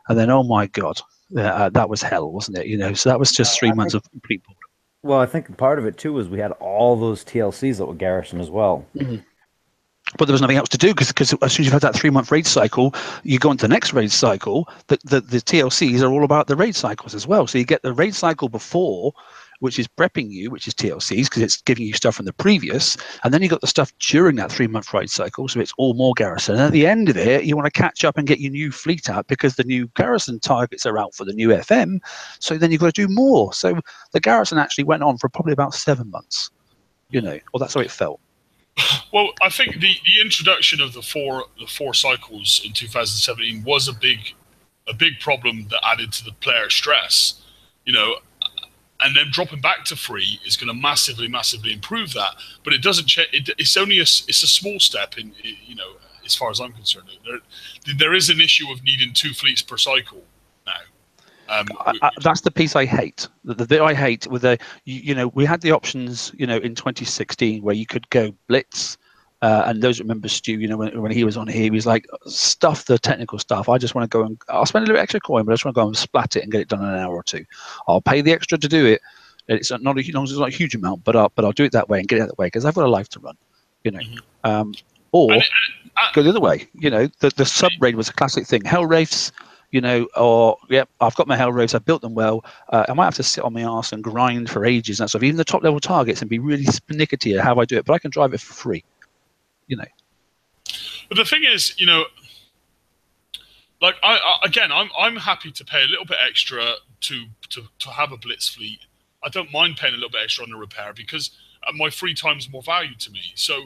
and then oh my god, that was hell, wasn't it? You know, so that was just 3 months of complete boredom. Well, I think part of it too was we had all those TLCs that were garrison as well. Mm-hmm. But there was nothing else to do because as soon as you've had that 3-month raid cycle, you go into the next raid cycle. The TLCs are all about the raid cycles as well. So you get the raid cycle before, which is prepping you, which is TLCs because it's giving you stuff from the previous, and then you got the stuff during that 3-month raid cycle, so it's all more garrison. And at the end of it, you want to catch up and get your new fleet out because the new garrison targets are out for the new FM. So then you've got to do more. So the garrison actually went on for probably about 7 months. You know, well, that's how it felt. Well, I think the introduction of the four cycles in 2017 was a big problem that added to the player stress, you know, and then dropping back to 3 is going to massively improve that. But it doesn't change. It's only a small step in, you know, as far as I'm concerned. There is an issue of needing 2 fleets per cycle now. That's the piece I hate. The bit I hate with you know, we had the options, you know, in 2016 where you could go blitz, and those remember Stu, you know, when he was on here, he was like, stuff the technical stuff. I just want to go and I'll spend a little extra coin, but I just want to go and splat it and get it done in an hour or 2. I'll pay the extra to do it. It's not as long as it's not a huge amount, but I'll do it that way and get it that way because I've got a life to run, you know. Mm-hmm. Or go the other way. You know, the sub raid was a classic thing. Hell Wraiths. You know, or I've got my Hell Wraiths, I've built them well. I might have to sit on my arse and grind for ages and stuff, even the top level targets, and be really pernickety at how I do it. But I can drive it for free, you know. But the thing is, you know, like I'm happy to pay a little bit extra to have a blitz fleet. I don't mind paying a little bit extra on the repair because my free time is more value to me. So.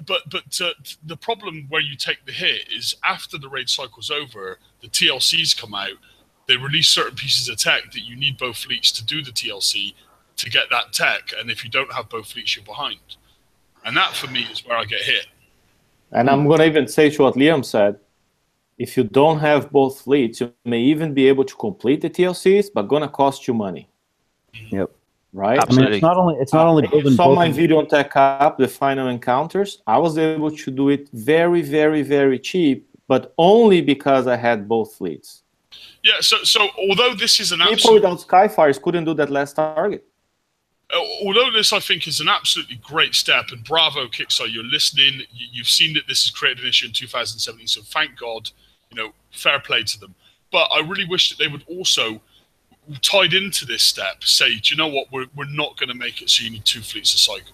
But the problem where you take the hit is after the raid cycle's over, the TLCs come out. They release certain pieces of tech that you need both fleets to do the TLC to get that tech. And if you don't have both fleets, you're behind. And that, for me, is where I get hit. And I'm going to even say to what Liam said, if you don't have both fleets, you may even be able to complete the TLCs, but going to cost you money. Yep. Right? Absolutely. I mean, it's not only building. You saw my video on Tech Up, the final encounters. I was able to do it very, very, very cheap, but only because I had both fleets. Yeah. So although this is an people without Skyfires couldn't do that last target. Although this, I think, is an absolutely great step, and bravo, Kickstarter, you're listening. You've seen that this has created an issue in 2017, so thank God. You know, fair play to them. But I really wish that they would also, tied into this step, say, do you know what, we're not going to make it so you need 2 fleets a cycle.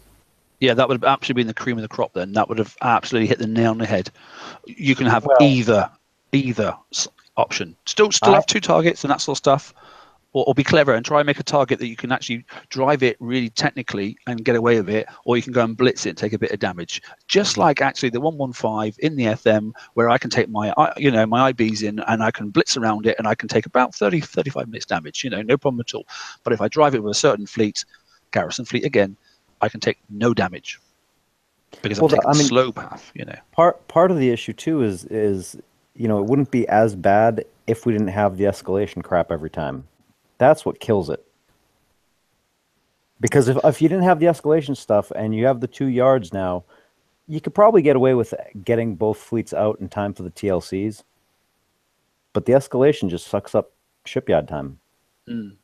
Yeah, that would have absolutely been the cream of the crop then. That would have absolutely hit the nail on the head. You can have either option. Still have 2 targets and that sort of stuff, or be clever and try and make a target that you can actually drive it really technically and get away with it, or you can go and blitz it and take a bit of damage. Just like actually the 115 in the FM, where I can take my IBs in and I can blitz around it and I can take about 30-35 minutes damage, you know, no problem at all. But if I drive it with a certain fleet, garrison fleet again, I can take no damage because I'm taking the slow path, you know. Part of the issue too is you know, it wouldn't be as bad if we didn't have the escalation crap every time. That's what kills it. Because if you didn't have the escalation stuff and you have the 2 yards now, you could probably get away with getting both fleets out in time for the TLCs. But the escalation just sucks up shipyard time. Mm.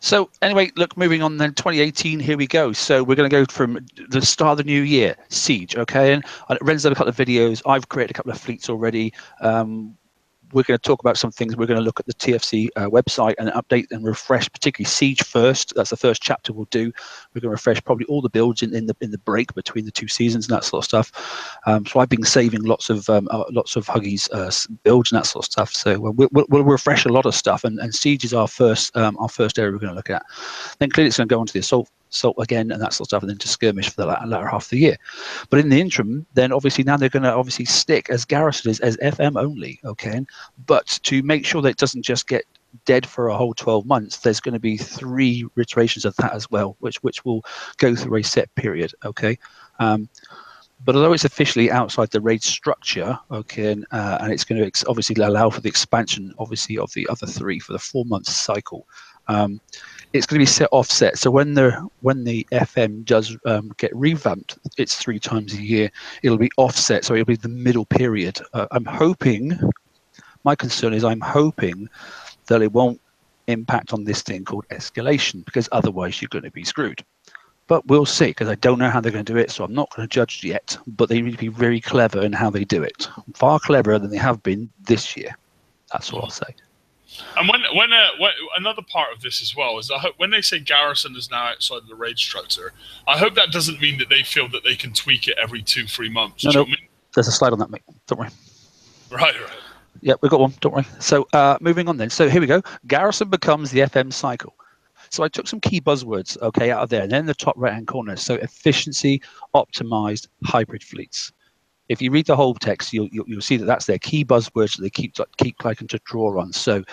So anyway, look, moving on then, 2018, here we go. So we're going to go from the start of the new year, Siege, okay? And Ren's done a couple of videos. I've created a couple of fleets already. We're going to talk about some things. We're going to look at the TFC website and update and refresh, particularly Siege first. That's the first chapter we'll do. We're going to refresh probably all the builds in the break between the 2 seasons and that sort of stuff. So I've been saving lots of Huggies builds and that sort of stuff. So we'll refresh a lot of stuff. And Siege is our first area we're going to look at. Then clearly it's going to go on to the assault again and that sort of stuff, and then to skirmish for the latter half of the year. But in the interim, then obviously now they're going to obviously stick as garrison as FM only, okay? But to make sure that it doesn't just get dead for a whole 12 months, there's going to be 3 iterations of that as well, which will go through a set period, okay? But although it's officially outside the raid structure, okay, and it's going to obviously allow for the expansion, obviously, of the other 3 for the 4-month cycle, It's going to be set offset. So when the FM does get revamped, it's 3 times a year. It'll be offset, so it'll be the middle period. I'm hoping. My concern is I'm hoping that it won't impact on this thing called escalation, because otherwise you're going to be screwed. But we'll see, because I don't know how they're going to do it, so I'm not going to judge yet. But they need to be very clever in how they do it. Far cleverer than they have been this year. That's what I'll say. And when another part of this as well is, I hope when they say Garrison is now outside of the raid structure, I hope that doesn't mean that they feel that they can tweak it every 2-3 months. No, there's a slide on that, mate. Don't worry. Right. Yeah, we've got one. Don't worry. So moving on then. So here we go. Garrison becomes the FM cycle. So I took some key buzzwords, okay, out of there, and then in the top right-hand corner. So efficiency, optimized, hybrid fleets. If you read the whole text, you'll see that that's their key buzzwords that they keep liking to draw on. So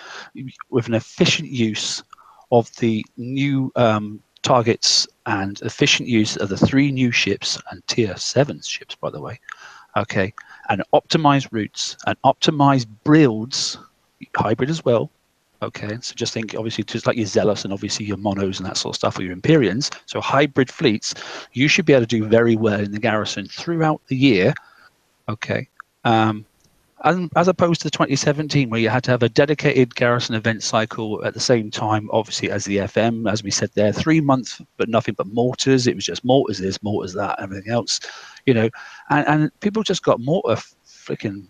with an efficient use of the new targets and efficient use of the 3 new ships and tier 7 ships, by the way, okay, and optimized routes and optimized builds, hybrid as well. Okay, so just think, obviously, just like your Zealous and obviously your Monos and that sort of stuff, or your Empyreans, so hybrid fleets, you should be able to do very well in the Garrison throughout the year, okay, and as opposed to 2017, where you had to have a dedicated Garrison event cycle at the same time, obviously, as the FM, as we said there, 3 months, but nothing but mortars. It was just mortars this, mortars that, everything else, you know, and people just got mortar freaking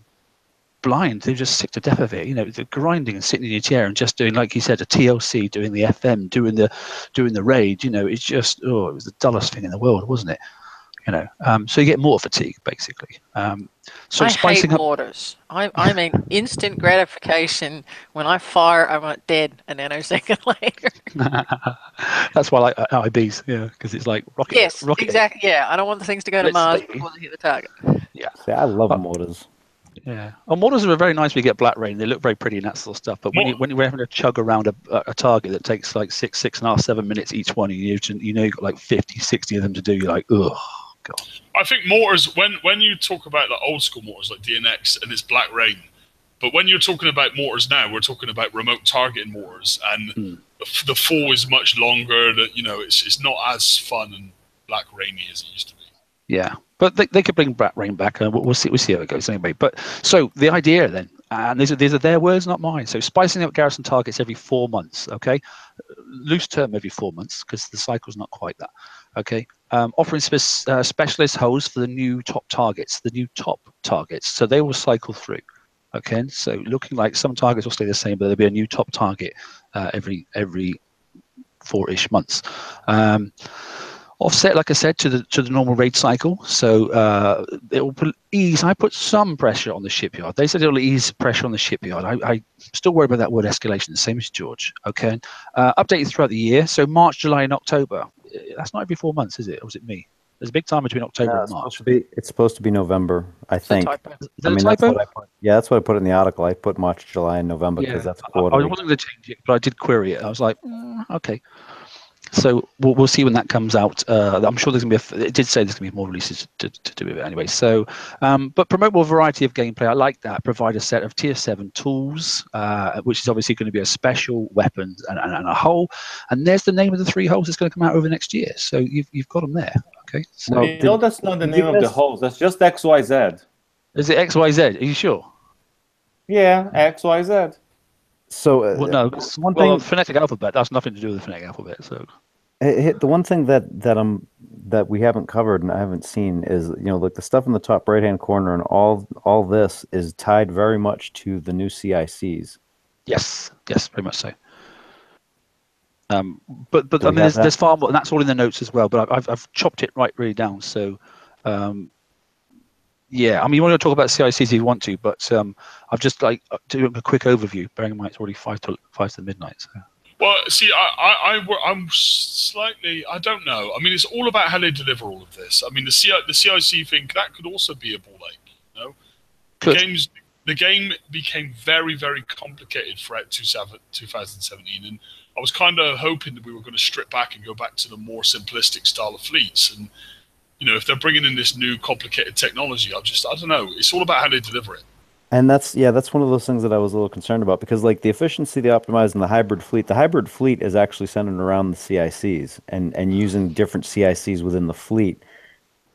blind. They're just sick to death of it, you know, the grinding and sitting in your chair and just doing, like you said, a TLC, doing the FM, doing the raid, you know, it's just, it was the dullest thing in the world, wasn't it? You know, so you get mortar fatigue, basically. So I spicing hate up mortars. I mean, instant gratification. When I fire, I want dead a nanosecond later. That's why I like IBs, yeah, because it's like rocket. Yes, rocket exactly. Yeah, I don't want the things to go to Mars before they hit the target. Yeah. See, I love mortars. Yeah, and mortars are very nice when you get black rain. They look very pretty and that sort of stuff. But when you're having to chug around a target that takes like 6.5, 7 minutes each one, and you know you've got like 50, 60 of them to do, you're like, ugh, God. I think mortars, when you talk about the old school mortars like DNX and it's black rain, but when you're talking about mortars now, we're talking about remote targeting mortars, and the fall is much longer. That, you know, it's not as fun and black rainy as it used to be. Yeah. But they could bring black rain back, and we'll see how it goes anyway. But so the idea then, and these are their words, not mine. So spicing up Garrison targets every 4 months, okay? Loose term every 4 months, because the cycle's not quite that, okay? Offering specialist holes for the new top targets, so they will cycle through, okay? So looking like some targets will stay the same, but there'll be a new top target every 4-ish months. Offset, like I said, to the normal raid cycle, so it will ease. I put some pressure on the shipyard. They said it will ease pressure on the shipyard. I still worry about that word escalation, the same as George. Okay, updated throughout the year. So March, July, and October. That's not every 4 months, is it? Or was it me? There's a big time between October and March. It's supposed to be November, I think. I mean, that's what I put. Yeah, that's what I put in the article. I put March, July, and November because that's quarterly. I wasn't going to change it, but I did query it. I was like, okay. So we'll see when that comes out. I'm sure there's going to be it did say there's going to be more releases to do with it anyway. So, but promote more variety of gameplay. I like that. Provide a set of tier 7 tools, which is obviously going to be a special weapon and a hole. And there's the name of the 3 holes that's going to come out over next year. So you've got them there. Okay. So no, that's not the name of the holes. That's just XYZ. Is it XYZ? Are you sure? Yeah, XYZ. So no, one thing, phonetic alphabet. That's nothing to do with the phonetic alphabet. So the one thing that we haven't covered and I haven't seen is, you know, like the stuff in the top right hand corner, and all this is tied very much to the new CICs. Yes, very much so. But I mean, there's far more, and that's all in the notes as well. But I've chopped it really down. So. Yeah, I mean, you want to talk about CICs if you want to, but I've just like doing a quick overview, bearing in mind it's already 5 to midnight. So. Well, see, I'm slightly, I don't know. I mean, it's all about how they deliver all of this. I mean, the CIC thing, that could also be a ball ache, you know? The game became very, very complicated throughout 2017, and I was kind of hoping that we were going to strip back and go back to the more simplistic style of fleets. And you know, if they're bringing in this new complicated technology, I don't know. It's all about how they deliver it. And that's one of those things that I was a little concerned about, because like the efficiency they optimized in the hybrid fleet is actually centered around the CICs and using different CICs within the fleet.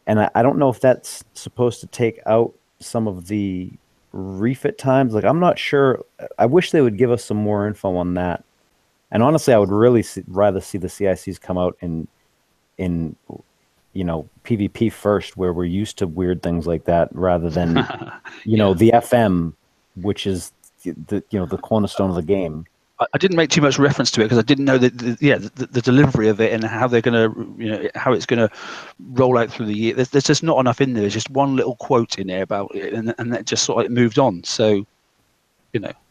And I don't know if that's supposed to take out some of the refit times. Like, I'm not sure. I wish they would give us some more info on that. And honestly, I would really rather see the CICs come out in PvP first, where we're used to weird things like that, rather than the FM, which is the cornerstone of the game. I didn't make too much reference to it because I didn't know the delivery of it and how they're going to, how it's going to roll out through the year. There's just not enough in there. There's just one little quote in there about it, and that just sort of moved on. So, so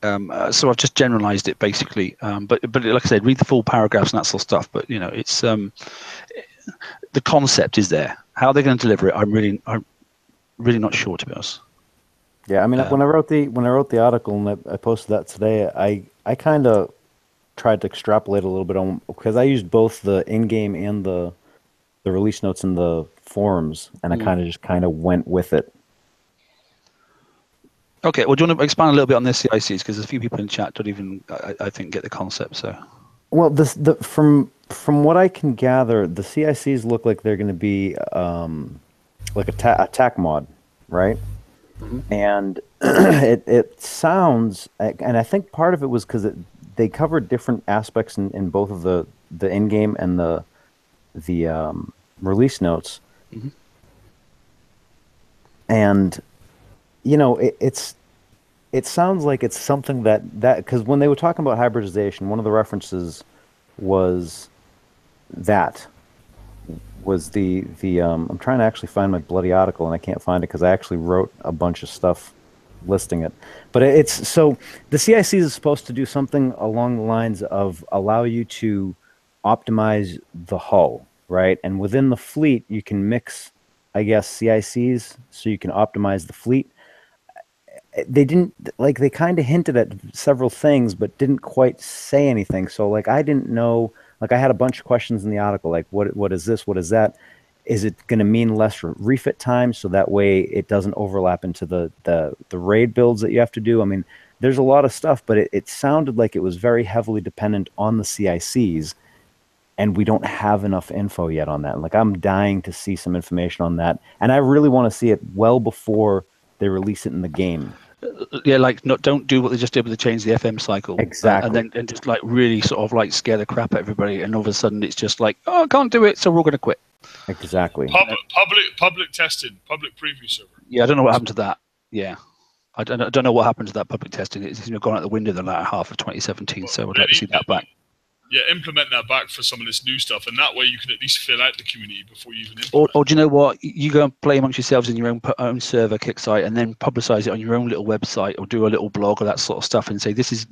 I've just generalized it basically. But like I said, read the full paragraphs and that sort of stuff. But it's the concept is there. How they're going to deliver it, I'm really not sure, to be honest. Yeah, I mean, when I wrote the article and I posted that today, I kind of tried to extrapolate a little bit on, because I used both the in-game and the release notes in the forums, and I kind of went with it. Okay, well, do you want to expand a little bit on this CICs, because there's a few people in chat don't even, I think, get the concept. So, well, from what I can gather, the CICs look like they're going to be like a TAC mod, right? Mm-hmm. And it sounds, and I think part of it was because they covered different aspects in both of the in-game and the release notes. Mm-hmm. And it sounds like it's something that because when they were talking about hybridization, one of the references was the I'm trying to actually find my bloody article, and I can't find it because I actually wrote a bunch of stuff listing it. But it's so the CICs is supposed to do something along the lines of allow you to optimize the hull, right? And within the fleet, you can mix, I guess, CICs so you can optimize the fleet. They didn't, like, they kind of hinted at several things, but didn't quite say anything. So, like, I didn't know. Like, I had a bunch of questions in the article, like, what is this? What is that? Is it going to mean less refit time, so that way it doesn't overlap into the raid builds that you have to do? I mean, there's a lot of stuff, but it sounded like it was very heavily dependent on the CICs, and we don't have enough info yet on that. Like, I'm dying to see some information on that, and I really want to see it well before they release it in the game. Yeah, like, don't do what they just did with the change the FM cycle. Exactly. And just like really sort of like scare the crap out of everybody, and all of a sudden it's just like, oh, I can't do it, so we're all going to quit. Exactly. Public testing, public preview server. Yeah, I don't know what happened to that. Yeah, I don't know what happened to that public testing. It's gone out the window the latter half of 2017. So I'd like to see that back. Yeah, implement that back for some of this new stuff, and that way you can at least fill out the community before you even implement. Or do you know what? You go and play amongst yourselves in your own server, kick site, and then publicize it on your own little website, or do a little blog or that sort of stuff, and say this is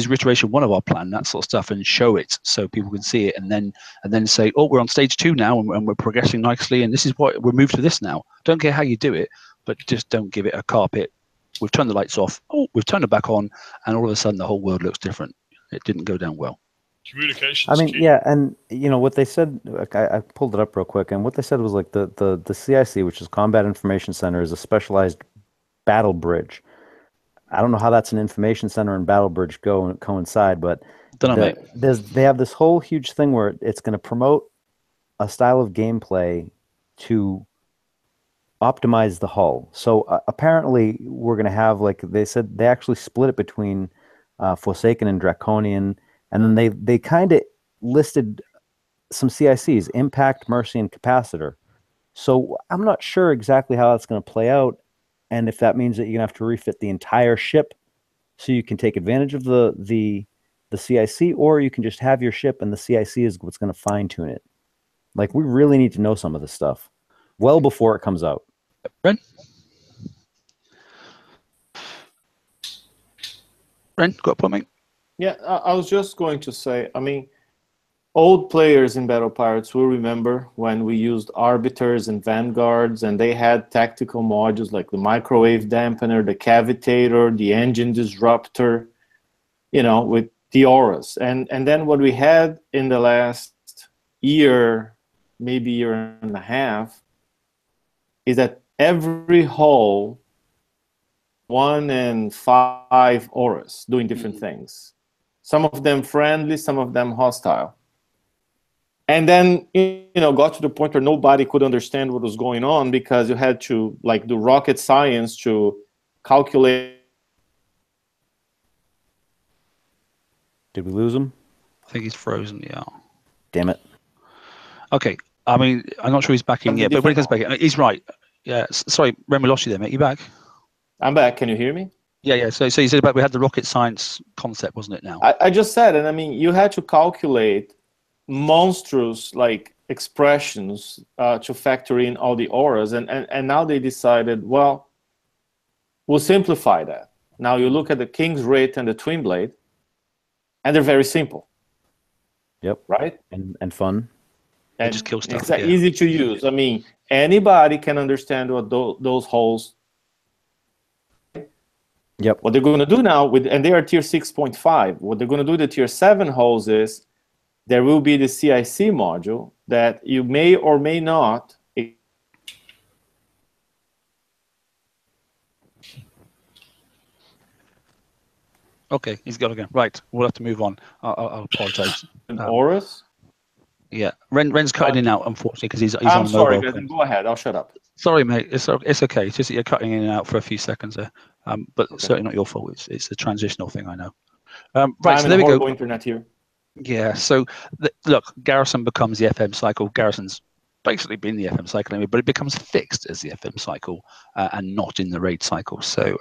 iteration 1 of our plan, that sort of stuff, and show it so people can see it, and then say, oh, we're on stage 2 now, and we're progressing nicely, and this is what we're moved to this now. Don't care how you do it, but just don't give it a carpet. We've turned the lights off. Oh, we've turned it back on, and all of a sudden the whole world looks different. It didn't go down well. Communication. I mean, yeah, and what they said, like, I pulled it up real quick, and what they said was like the CIC, which is Combat Information Center, is a specialized battle bridge. I don't know how that's an information center and battle bridge coincide, but they have this whole huge thing where it's going to promote a style of gameplay to optimize the hull. So apparently we're going to have, like they said, they actually split it between Forsaken and Draconian. And then they kind of listed some CICs, Impact, Mercy, and Capacitor. So I'm not sure exactly how that's going to play out, and if that means that you're going to have to refit the entire ship so you can take advantage of the CIC, or you can just have your ship and the CIC is what's going to fine-tune it. Like, we really need to know some of this stuff well before it comes out. Ren, got a point, mate? Yeah, I was just going to say, I mean, old players in Battle Pirates will remember when we used Arbiters and Vanguards, and they had tactical modules like the Microwave Dampener, the Cavitator, the Engine Disruptor, with the auras. And then what we had in the last year, maybe year and a half, is that every hull 1 and 5 auras doing different things. Some of them friendly, some of them hostile. And then, got to the point where nobody could understand what was going on because you had to do rocket science to calculate. Did we lose him? I think he's frozen. Yeah. Damn it. Okay. I mean, I'm not sure he's back in yet, but when he comes back, he's right. Yeah. Sorry, Ren, we lost you there, mate. You back? I'm back. Can you hear me? Yeah. So you said about we had the rocket science concept, wasn't it? Now. I just said, and I mean, you had to calculate monstrous expressions to factor in all the auras, and now they decided, well, we'll simplify that. Now you look at the King's Wraith and the Twin Blade, and they're very simple. Yep. Right. And fun. And just kill stuff. It's easy to use. I mean, anybody can understand what those holes. Yep. What they're going to do now and they are tier 6.5. What they're going to do with the tier 7 holes is there will be the CIC module that you may or may not. Okay, he's got to go. Right, we'll have to move on. I'll apologize. Auras? Yeah, Ren's cutting in and out, unfortunately, because he's on I'm sorry, mobile. go ahead. I'll shut up. Sorry, mate. It's okay. It's just that you're cutting in and out for a few seconds there. But okay. Certainly not your fault. It's a transitional thing, I know. Right, so there we go. Internet here. Yeah, so look, Garrison becomes the FM cycle. Garrison's basically been the FM cycle anyway, but it becomes fixed as the FM cycle and not in the raid cycle. So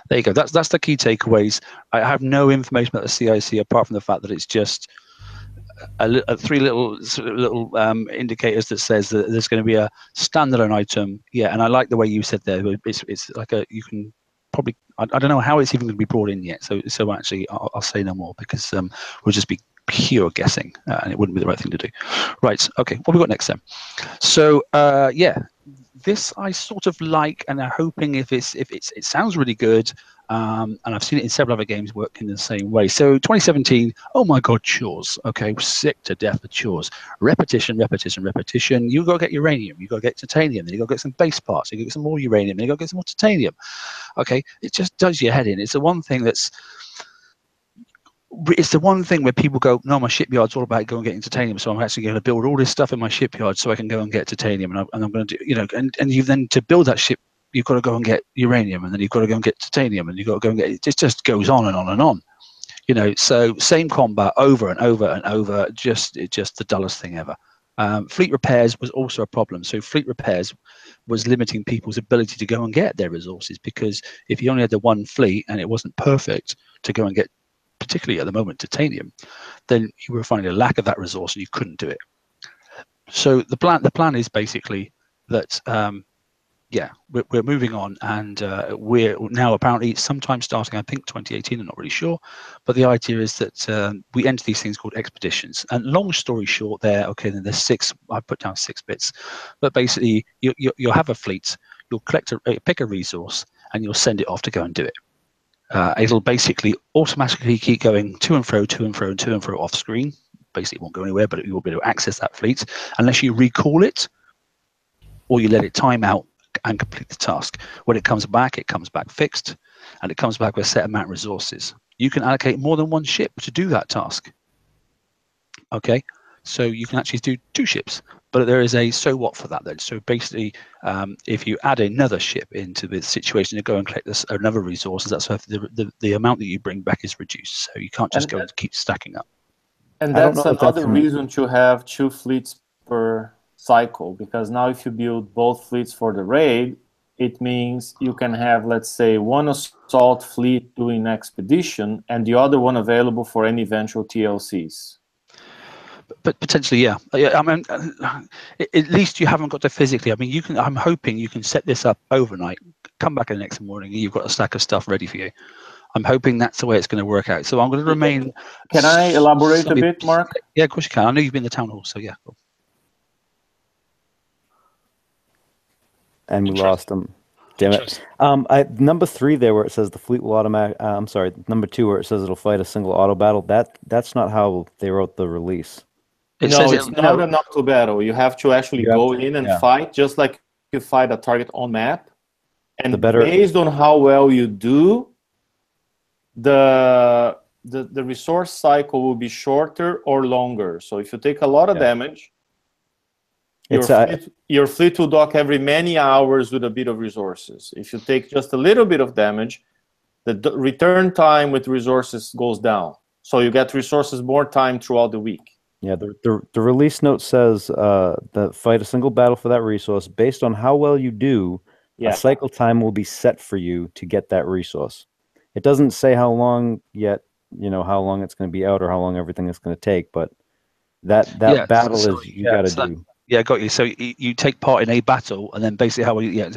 there you go. That's the key takeaways. I have no information about the CIC apart from the fact that it's just three little indicators that says that there's going to be a standalone item. Yeah, and I like the way you said there. It's like you can probably I don't know how it's even going to be brought in yet. So actually I'll say no more because we'll just be pure guessing and it wouldn't be the right thing to do. Right. Okay. What have we got next then? So yeah, this I sort of like, and I'm hoping it sounds really good. And I've seen it in several other games working the same way. So 2017, oh my God, chores. Okay, we're sick to death of chores. Repetition. You got to get uranium, you got to get titanium, then you got to get some base parts, you got to get some more uranium, then you got to get some more titanium. Okay, it just does your head in. It's the one thing where people go, no, my shipyard's all about going and getting titanium, so I'm actually going to build all this stuff in my shipyard so I can go and get titanium, and I'm going to do, and you then to build that ship, you've got to go and get uranium, and then you've got to go and get titanium, and you've got to go and get it. Just goes on and on and on, So same combat over and over and over, just the dullest thing ever. Fleet repairs was also a problem. So fleet repairs was limiting people's ability to go and get their resources, because if you only had the one fleet and it wasn't perfect to go and get, particularly at the moment, titanium, then you were finding a lack of that resource and you couldn't do it. So the plan is basically that. Yeah, we're moving on, and we're now apparently sometime starting, I think 2018, I'm not really sure, but the idea is that we enter these things called expeditions. And long story short there, okay, then there's 6, I put down 6 bits, but basically you'll have a fleet, you'll pick a resource, and you'll send it off to go and do it. It'll basically automatically keep going to and fro off screen. Basically it won't go anywhere, but you will be able to access that fleet unless you recall it or you let it time out and complete the task. When it comes back fixed, and it comes back with a set amount of resources. You can allocate more than one ship to do that task. Okay, so you can actually do 2 ships, but there is a so what for that then. So basically, if you add another ship into the situation to go and collect another resource, that's the amount that you bring back is reduced. So you can't just go and keep stacking up. And that's another reason to have 2 fleets per cycle, because now if you build both fleets for the raid, it means you can have, let's say, one assault fleet doing expedition and the other one available for any eventual TLCs. But potentially, yeah. I mean, at least you haven't got to physically. I mean, I'm hoping you can set this up overnight, come back the next morning, and you've got a stack of stuff ready for you. I'm hoping that's the way it's going to work out. So I'm going to remain. Can I elaborate a bit, Mark? Yeah, of course you can. I know you've been in the town hall, so yeah. Cool. And we lost him. Damn it. Number 3 there where it says the fleet will automatic. I'm sorry. Number 2 where it says it'll fight a single auto battle. That's not how they wrote the release. It's not an auto battle. You have to actually go in and fight, just like you fight a target on map. And The better- based on how well you do, the resource cycle will be shorter or longer. So if you take a lot of damage, your fleet will dock every many hours with a bit of resources. If you take just a little bit of damage, the return time with resources goes down. So you get resources more time throughout the week. Yeah, the release note says that fight a single battle for that resource. Based on how well you do, a cycle time will be set for you to get that resource. It doesn't say how long yet, how long it's going to be out or how long everything is going to take, but that battle is you got to do. Yeah, got you. So you take part in a battle, and then basically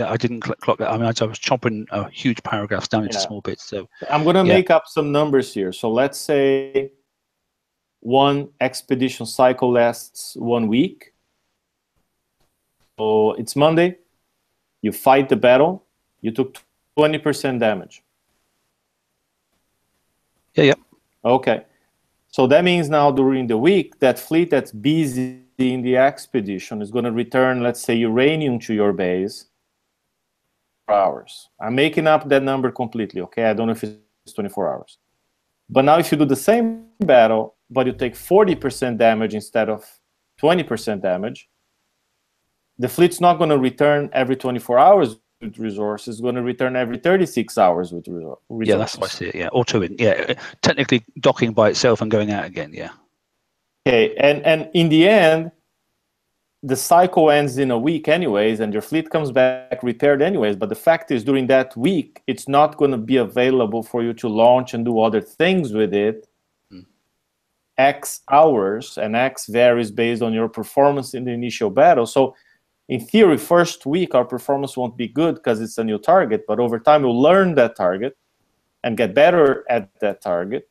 I didn't clock that. I mean, I was chopping huge paragraphs down into small bits. So I'm going to make up some numbers here. So let's say one expedition cycle lasts 1 week. So it's Monday. You fight the battle. You took 20% damage. Yeah. Okay. So that means now during the week, that fleet that's busy in the expedition is going to return, let's say, uranium to your base for hours. I'm making up that number completely, okay? I don't know if it's 24 hours. But now if you do the same battle, but you take 40% damage instead of 20% damage, the fleet's not going to return every 24 hours with resources. It's going to return every 36 hours with resources. Yeah, that's how I see it, yeah. Auto-in, yeah. Technically docking by itself and going out again, yeah. Okay, and in the end, the cycle ends in a week anyways, and your fleet comes back repaired anyways. But the fact is, during that week, it's not going to be available for you to launch and do other things with it. X hours, and X varies based on your performance in the initial battle. So in theory, first week, our performance won't be good because it's a new target. But over time, we'll learn that target and get better at that target.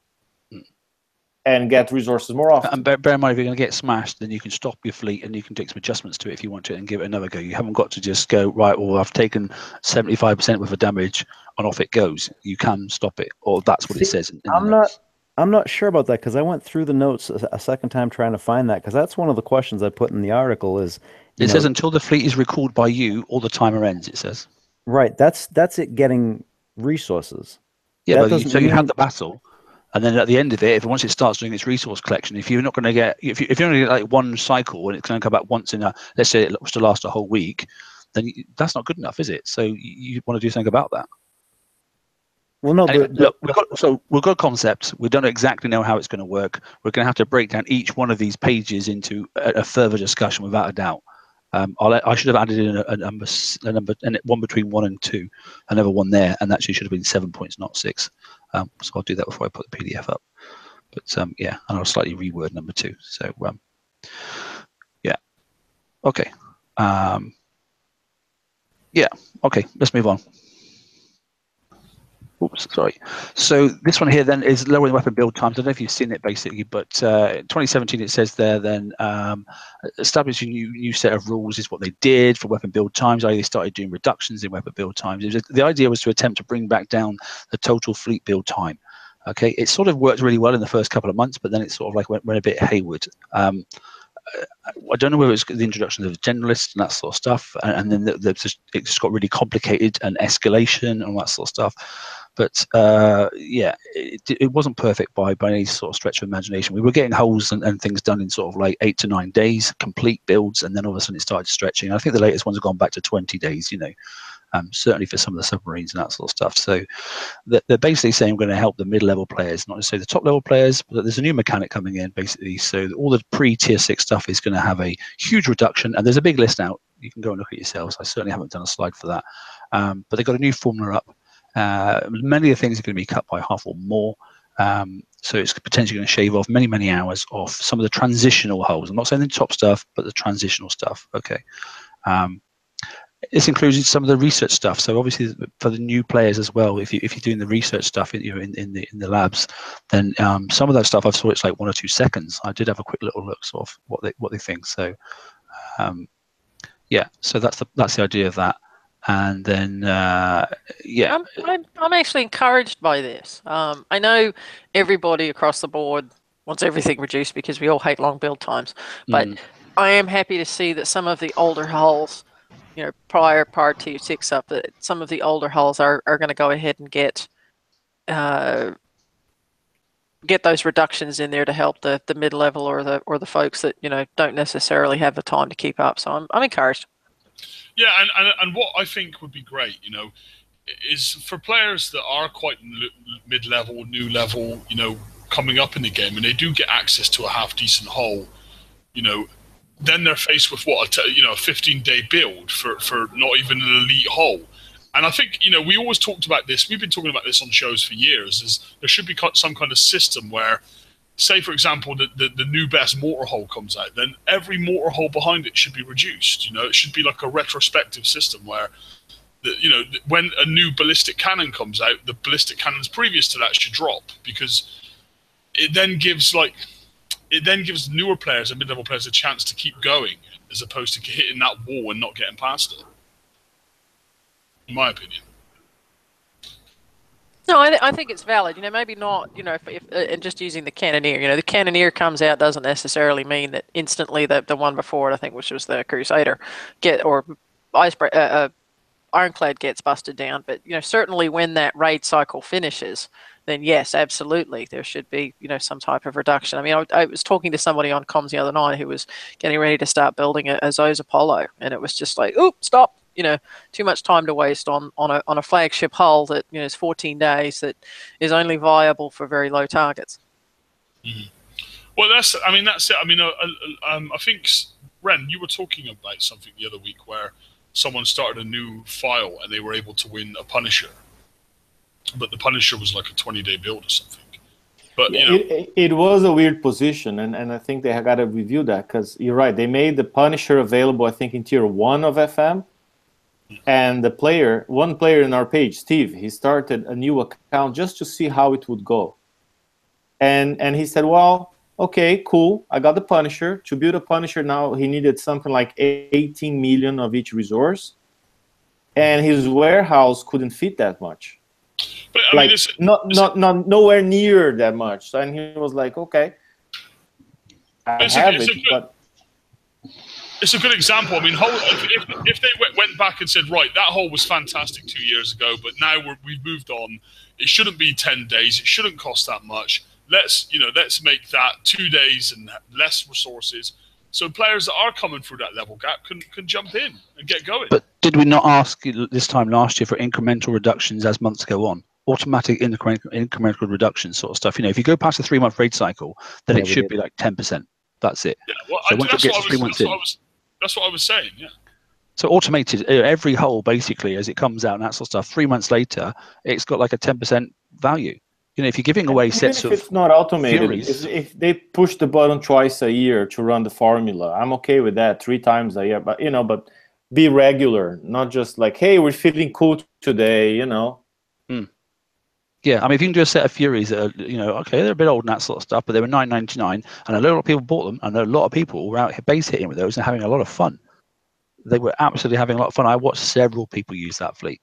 And get resources more often. And bear in mind, if you're going to get smashed, then you can stop your fleet and you can take some adjustments to it if you want to and give it another go. You haven't got to just go, right, well, I've taken 75% worth of damage and off it goes. You can stop it, or that's what it says. I'm not sure about that because I went through the notes a second time trying to find that because that's one of the questions I put in the article is... It says until the fleet is recalled by you or the timer ends, it says. Right, that's it getting resources. Yeah, but you had the battle. And then at the end of it, once it starts doing its resource collection, if you're not going to get, if you're only get like one cycle and it's going to come back once in let's say it was to last a whole week, then that's not good enough, is it? So you want to do something about that. Well, no. Anyway, look, we've got a concept. We don't exactly know how it's going to work. We're going to have to break down each one of these pages into a further discussion, without a doubt. I should have added in a number, and one between 1 and 2, another one there, and actually should have been 7 points, not 6. So I'll do that before I put the PDF up. But yeah, and I'll slightly reword number 2. So yeah, okay, yeah, okay. Let's move on. Oops, sorry. So this one here then is lowering weapon build times. I don't know if you've seen it basically, but 2017 it says there then establishing a new set of rules is what they did for weapon build times. They started doing reductions in weapon build times. The idea was to attempt to bring back down the total fleet build time. Okay, it sort of worked really well in the first couple of months, but then it sort of like went a bit hayward. I don't know whether it's the introduction of the generalists and that sort of stuff, and then it just got really complicated and escalation and all that sort of stuff. But yeah, it wasn't perfect by any sort of stretch of imagination. We were getting holes and things done in sort of like 8 to 9 days, complete builds, and then all of a sudden it started stretching. I think the latest ones have gone back to 20 days, you know, certainly for some of the submarines and that sort of stuff. So they're basically saying we're going to help the mid-level players, not necessarily the top-level players, but there's a new mechanic coming in, basically. So all the pre-tier 6 stuff is going to have a huge reduction, and there's a big list out. You can go and look at yourselves. I certainly haven't done a slide for that. But they've got a new formula up. Many of the things are going to be cut by half or more. So it's potentially going to shave off many hours off some of the transitional hulls. I'm not saying the top stuff, but the transitional stuff. Okay. This includes some of the research stuff. So obviously for the new players as well, if you're doing the research stuff in the labs, then some of that stuff I've saw it's like 1 or 2 seconds. I did have a quick little look sort of what they think. So yeah, so that's the idea of that. And then yeah, I'm actually encouraged by this. I know everybody across the board wants everything reduced because we all hate long build times, but I am happy to see that some of the older hulls prior part to your 6 up, that some of the older hulls are going to go ahead and get those reductions in there to help the mid-level or the folks that don't necessarily have the time to keep up. So I'm encouraged. Yeah, and what I think would be great, is for players that are quite mid-level, new level, coming up in the game, and they do get access to a half-decent hull, then they're faced with a 15-day build for not even an elite hull. And I think, we always talked about this. We've been talking about this on shows for years. Is there should be some kind of system where, say, for example, the new best mortar hull comes out, then every mortar hull behind it should be reduced. It should be like a retrospective system where, when a new ballistic cannon comes out, the ballistic cannons previous to that should drop, because it then gives newer players and mid-level players a chance to keep going, as opposed to hitting that wall and not getting past it. In my opinion. No, I think it's valid. Maybe not. If and just using the cannoneer. The cannoneer comes out doesn't necessarily mean that instantly the one before it, I think, which was the Crusader, Ironclad gets busted down. But certainly when that raid cycle finishes, then yes, absolutely, there should be some type of reduction. I mean, I was talking to somebody on comms the other night who was getting ready to start building a Zo's Apollo, and it was just like, oop, stop. Too much time to waste on a flagship hull that is 14 days, that is only viable for very low targets. Mm-hmm. Well, that's it. I mean, I think, Ren, you were talking about something the other week where someone started a new file and they were able to win a Punisher, but the Punisher was like a 20-day build or something. But it was a weird position, and I think they have got to review that, because you're right. They made the Punisher available, I think, in tier 1 of FM. And one player in our page, Steve, he started a new account just to see how it would go. And he said, well, okay, cool. I got the Punisher. To build a Punisher now, he needed something like 18 million of each resource. And his warehouse couldn't fit that much. But I mean, not nowhere near that much. And he was like, okay, I have it, but... It's a good example. I mean, if they went back and said, right, that hole was fantastic 2 years ago, but now we've moved on. It shouldn't be 10 days. It shouldn't cost that much. Let's make that 2 days and less resources, so players that are coming through that level gap can jump in and get going. But did we not ask this time last year for incremental reductions as months go on? Automatic incremental reductions sort of stuff. If you go past the 3-month raid cycle, then it should be like 10%. That's it. Yeah, well, so once it gets 3 months in. That's what I was saying, yeah. So automated, every hole basically, as it comes out and that sort of stuff, 3 months later, it's got like a 10% value. If you're giving away sets of... If it's not automated, Furies, if they push the button twice a year to run the formula, I'm okay with that, 3 times a year. But, but be regular, not just like, hey, we're feeling cool today, Yeah, I mean, if you can do a set of Furies that are, okay, they're a bit old and that sort of stuff, but they were $9.99, and a lot of people bought them, and a lot of people were out base hitting with those and having a lot of fun. They were absolutely having a lot of fun. I watched several people use that fleet.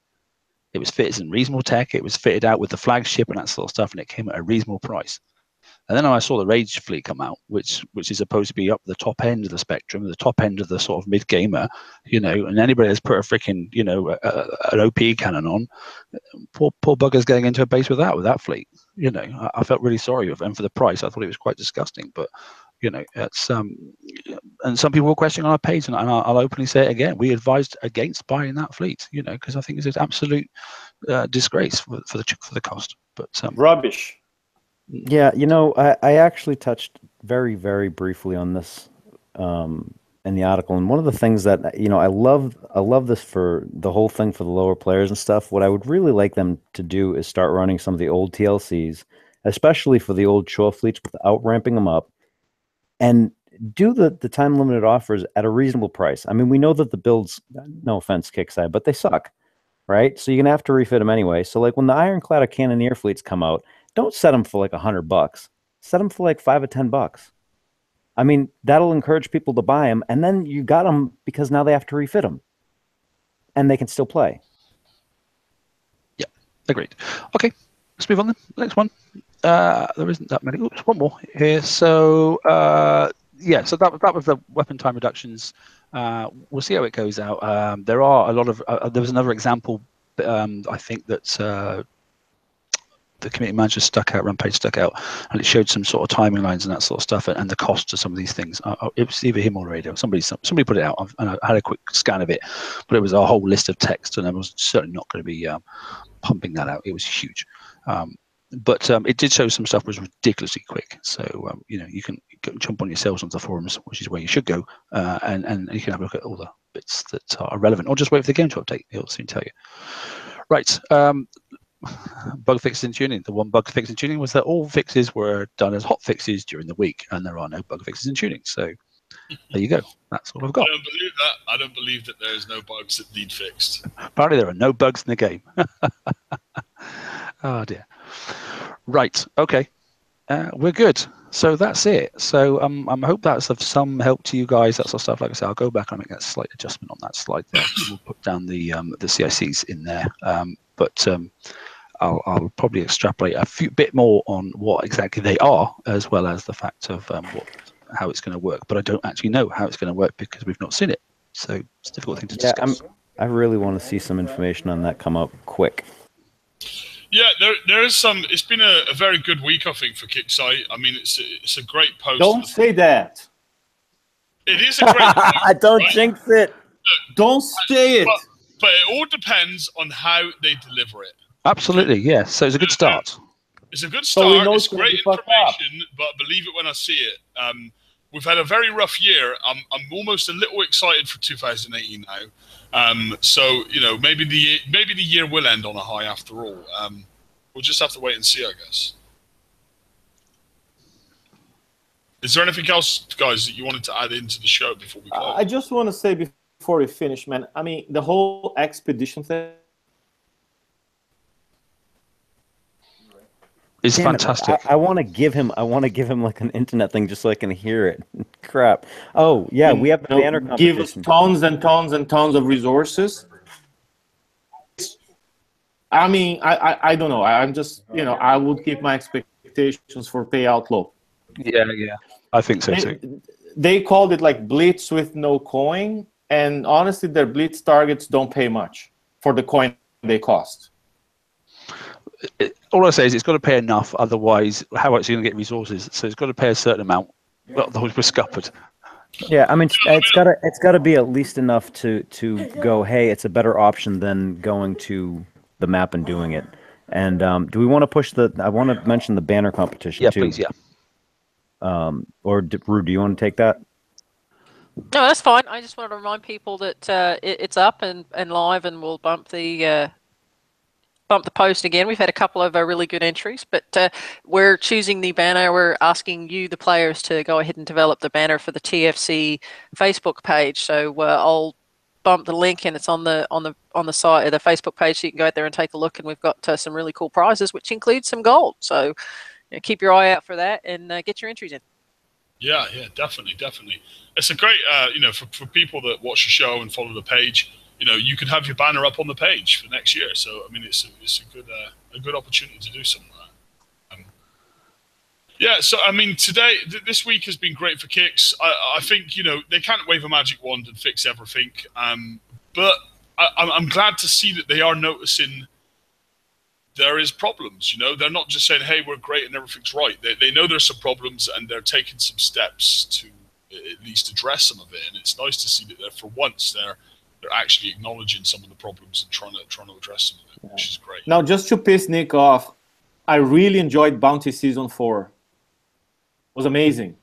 It was fitted in reasonable tech. It was fitted out with the flagship and that sort of stuff, and it came at a reasonable price. And then I saw the Rage fleet come out, which is supposed to be up the top end of the spectrum, the top end of the sort of mid gamer, and anybody that's put a freaking, an OP cannon on, poor bugger's getting into a base with that fleet. I felt really sorry with them for the price. I thought it was quite disgusting, but it's and some people were questioning on our page, and I'll openly say it again. We advised against buying that fleet, because I think it's an absolute disgrace for the cost. But rubbish. Yeah, I actually touched very, very briefly on this in the article, and one of the things that I love this for the whole thing for the lower players and stuff. What I would really like them to do is start running some of the old TLCs, especially for the old shore fleets, without ramping them up, and do the time limited offers at a reasonable price. I mean, we know that the builds, no offense, Kickside, but they suck, right? So you're gonna have to refit them anyway. So like when the Ironclad or Cannoneer fleets come out, don't set them for like $100. Set them for like $5 or $10. I mean, that'll encourage people to buy them, and then you got them because now they have to refit them, and they can still play. Yeah, agreed. Okay, let's move on then. Next one. There isn't that many. Oops, one more here. So yeah, so that was the weapon time reductions. We'll see how it goes out. There are a lot of. There was another example. I think that the community manager Rampage stuck out, and it showed some sort of timing lines and that sort of stuff, and the cost of some of these things. It was either him or radio. Somebody put it out, and I had a quick scan of it, but it was a whole list of text, and I was certainly not going to be pumping that out. It was huge. But it did show some stuff was ridiculously quick. So you can jump on yourselves onto the forums, which is where you should go, and you can have a look at all the bits that are relevant, or just wait for the game to update. It'll soon tell you. Right. Bug fixes and tuning. The one bug fix and tuning was that all fixes were done as hot fixes during the week, and there are no bug fixes and tuning. So there you go. That's all I've got. I don't believe that. I don't believe that there's no bugs that need fixed. Apparently there are no bugs in the game. Oh dear. Right. Okay. We're good. So that's it. So I hope that's of some help to you guys. That sort of stuff. Like I said, I'll go back and make that slight adjustment on that slide there. We'll put down the CICs in there. But I'll probably extrapolate a bit more on what exactly they are, as well as the fact of how it's going to work. But I don't actually know how it's going to work because we've not seen it. So it's a difficult thing to discuss. I really want to see some information on that come up quick. Yeah, there is some. It's been a very good week, I think, for Kicksite. I mean, it's a great post. Don't say that. It is a great post. Don't right? jinx it. Don't say it. But it all depends on how they deliver it. Absolutely, yes. So it's a good start. It's a good So start. we know It's it's gonna great be fucked up. information, but believe it when I see it. We've had a very rough year. I'm almost a little excited for 2018 now. So maybe the year will end on a high after all. We'll just have to wait and see, I guess. Is there anything else, guys, that you wanted to add into the show before we go? I just want to say before we finish, man. I mean, the whole expedition thing. It's Damn fantastic. I want to give him like an internet thing just so I can hear it. Crap. Oh yeah, we have the banner competition. Give us tons and tons and tons of resources. I mean, I don't know. I'm just I would keep my expectations for payout low. Yeah. I think so too. They called it like Blitz with no coin, and honestly, their Blitz targets don't pay much for the coin they cost. All I say is it's got to pay enough, otherwise how else are you going to get resources? So it's got to pay a certain amount. Well, those were scuppered. Yeah, I mean, it's got to be at least enough to go, hey, it's a better option than going to the map and doing it. And do we want to push I want to mention the banner competition too. Please, yeah. Or Rue, do you want to take that? No, that's fine. I just wanted to remind people that it's up and live, and we'll bump the post again. We've had a couple of really good entries, but we're choosing the banner. We're asking you, the players, to go ahead and develop the banner for the TFC Facebook page. So I'll bump the link, and it's on the site, the Facebook page, so you can go out there and take a look. And we've got some really cool prizes, which include some gold. So keep your eye out for that and get your entries in. Yeah, definitely. It's a great, for people that watch the show and follow the page. You can have your banner up on the page for next year. So I mean, it's a good opportunity to do something like that. So I mean, this week has been great for Kicks. I think they can't wave a magic wand and fix everything, but I'm glad to see that they are noticing there is problems. They're not just saying, "Hey, we're great and everything's right." They know there's some problems, and they're taking some steps to at least address some of it. And it's nice to see that for once they're actually acknowledging some of the problems and trying to address some of it, which is great. Now, just to piss Nick off, I really enjoyed Bounty Season 4. It was amazing.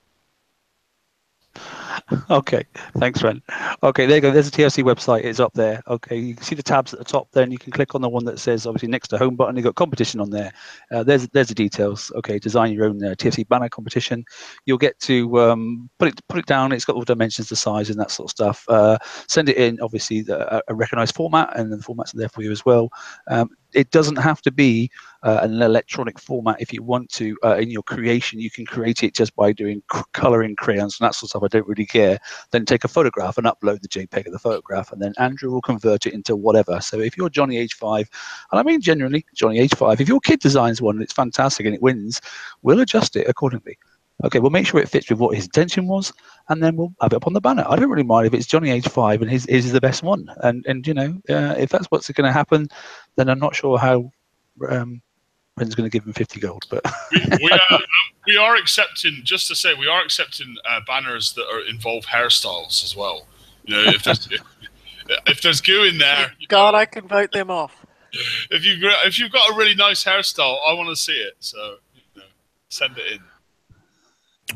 Okay, thanks, Ren. Okay, there you go. There's a TFC website. It's up there. Okay, you can see the tabs at the top. Then you can click on the one that says, obviously, next to home button. You've got competition on there. There's the details. Okay, design your own TFC banner competition. You'll get to put it down. It's got all the dimensions, the size, and that sort of stuff. Send it in, obviously, a recognized format, and the formats are there for you as well. It doesn't have to be an electronic format. If you want to, in your creation, you can create it just by doing coloring crayons and that sort of stuff. I don't really care. Then take a photograph and upload the JPEG of the photograph, and then Andrew will convert it into whatever. So if you're Johnny age 5, and I mean genuinely Johnny age 5, if your kid designs one and it's fantastic and it wins, we'll adjust it accordingly. Okay, we'll make sure it fits with what his intention was, and then we'll have it up on the banner. I don't really mind if it's Johnny age 5 and his is the best one. And you know, if that's what's going to happen, then I'm not sure how Bren's going to give him 50 gold. But we are accepting, just to say, we are accepting banners that involve hairstyles as well. You know, if there's goo in there, God, I can vote them off. If you've got a really nice hairstyle, I want to see it. So send it in.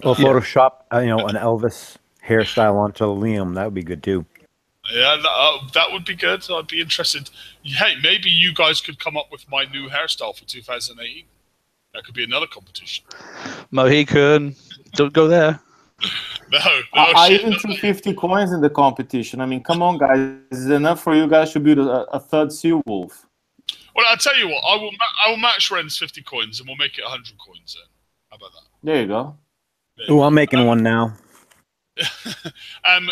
Or Photoshop, an Elvis hairstyle onto Liam. That would be good too. Yeah, that would be good. I'd be interested. Hey, maybe you guys could come up with my new hairstyle for 2018. That could be another competition. Mohican, don't go there. No, I even threw 50 coins in the competition. I mean, come on, guys. This is enough for you guys to build a third Sea Wolf. Well, I'll tell you what. I will match Ren's 50 coins, and we'll make it 100 coins then. How about that? There you go. Oh, I'm making one now.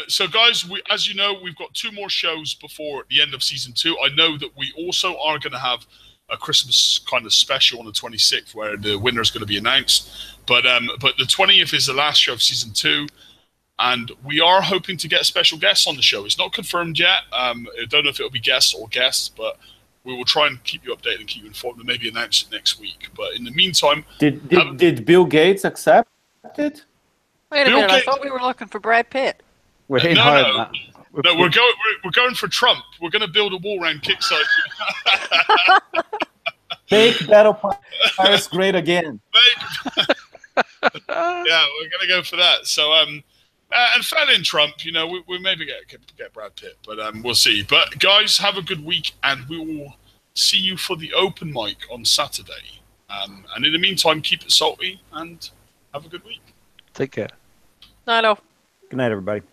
So, guys, as you know, we've got 2 more shows before the end of season 2. I know that we also are going to have a Christmas kind of special on the 26th, where the winner is going to be announced. But the 20th is the last show of season 2, and we are hoping to get special guests on the show. It's not confirmed yet. I don't know if it'll be guests or guests, but we will try and keep you updated and keep you informed, and maybe announce it next week. But in the meantime, did Bill Gates accept it? Wait a minute! I thought we were looking for Brad Pitt. We're hitting hard on that. No, we're going for Trump. We're going to build a wall around Kickstarter. Make Battle Pirates great again. Yeah, we're going to go for that. So, and failing Trump, we maybe get Brad Pitt, but we'll see. But guys, have a good week, and we will see you for the open mic on Saturday. And in the meantime, keep it salty and have a good week. Take care. No. Good night, everybody.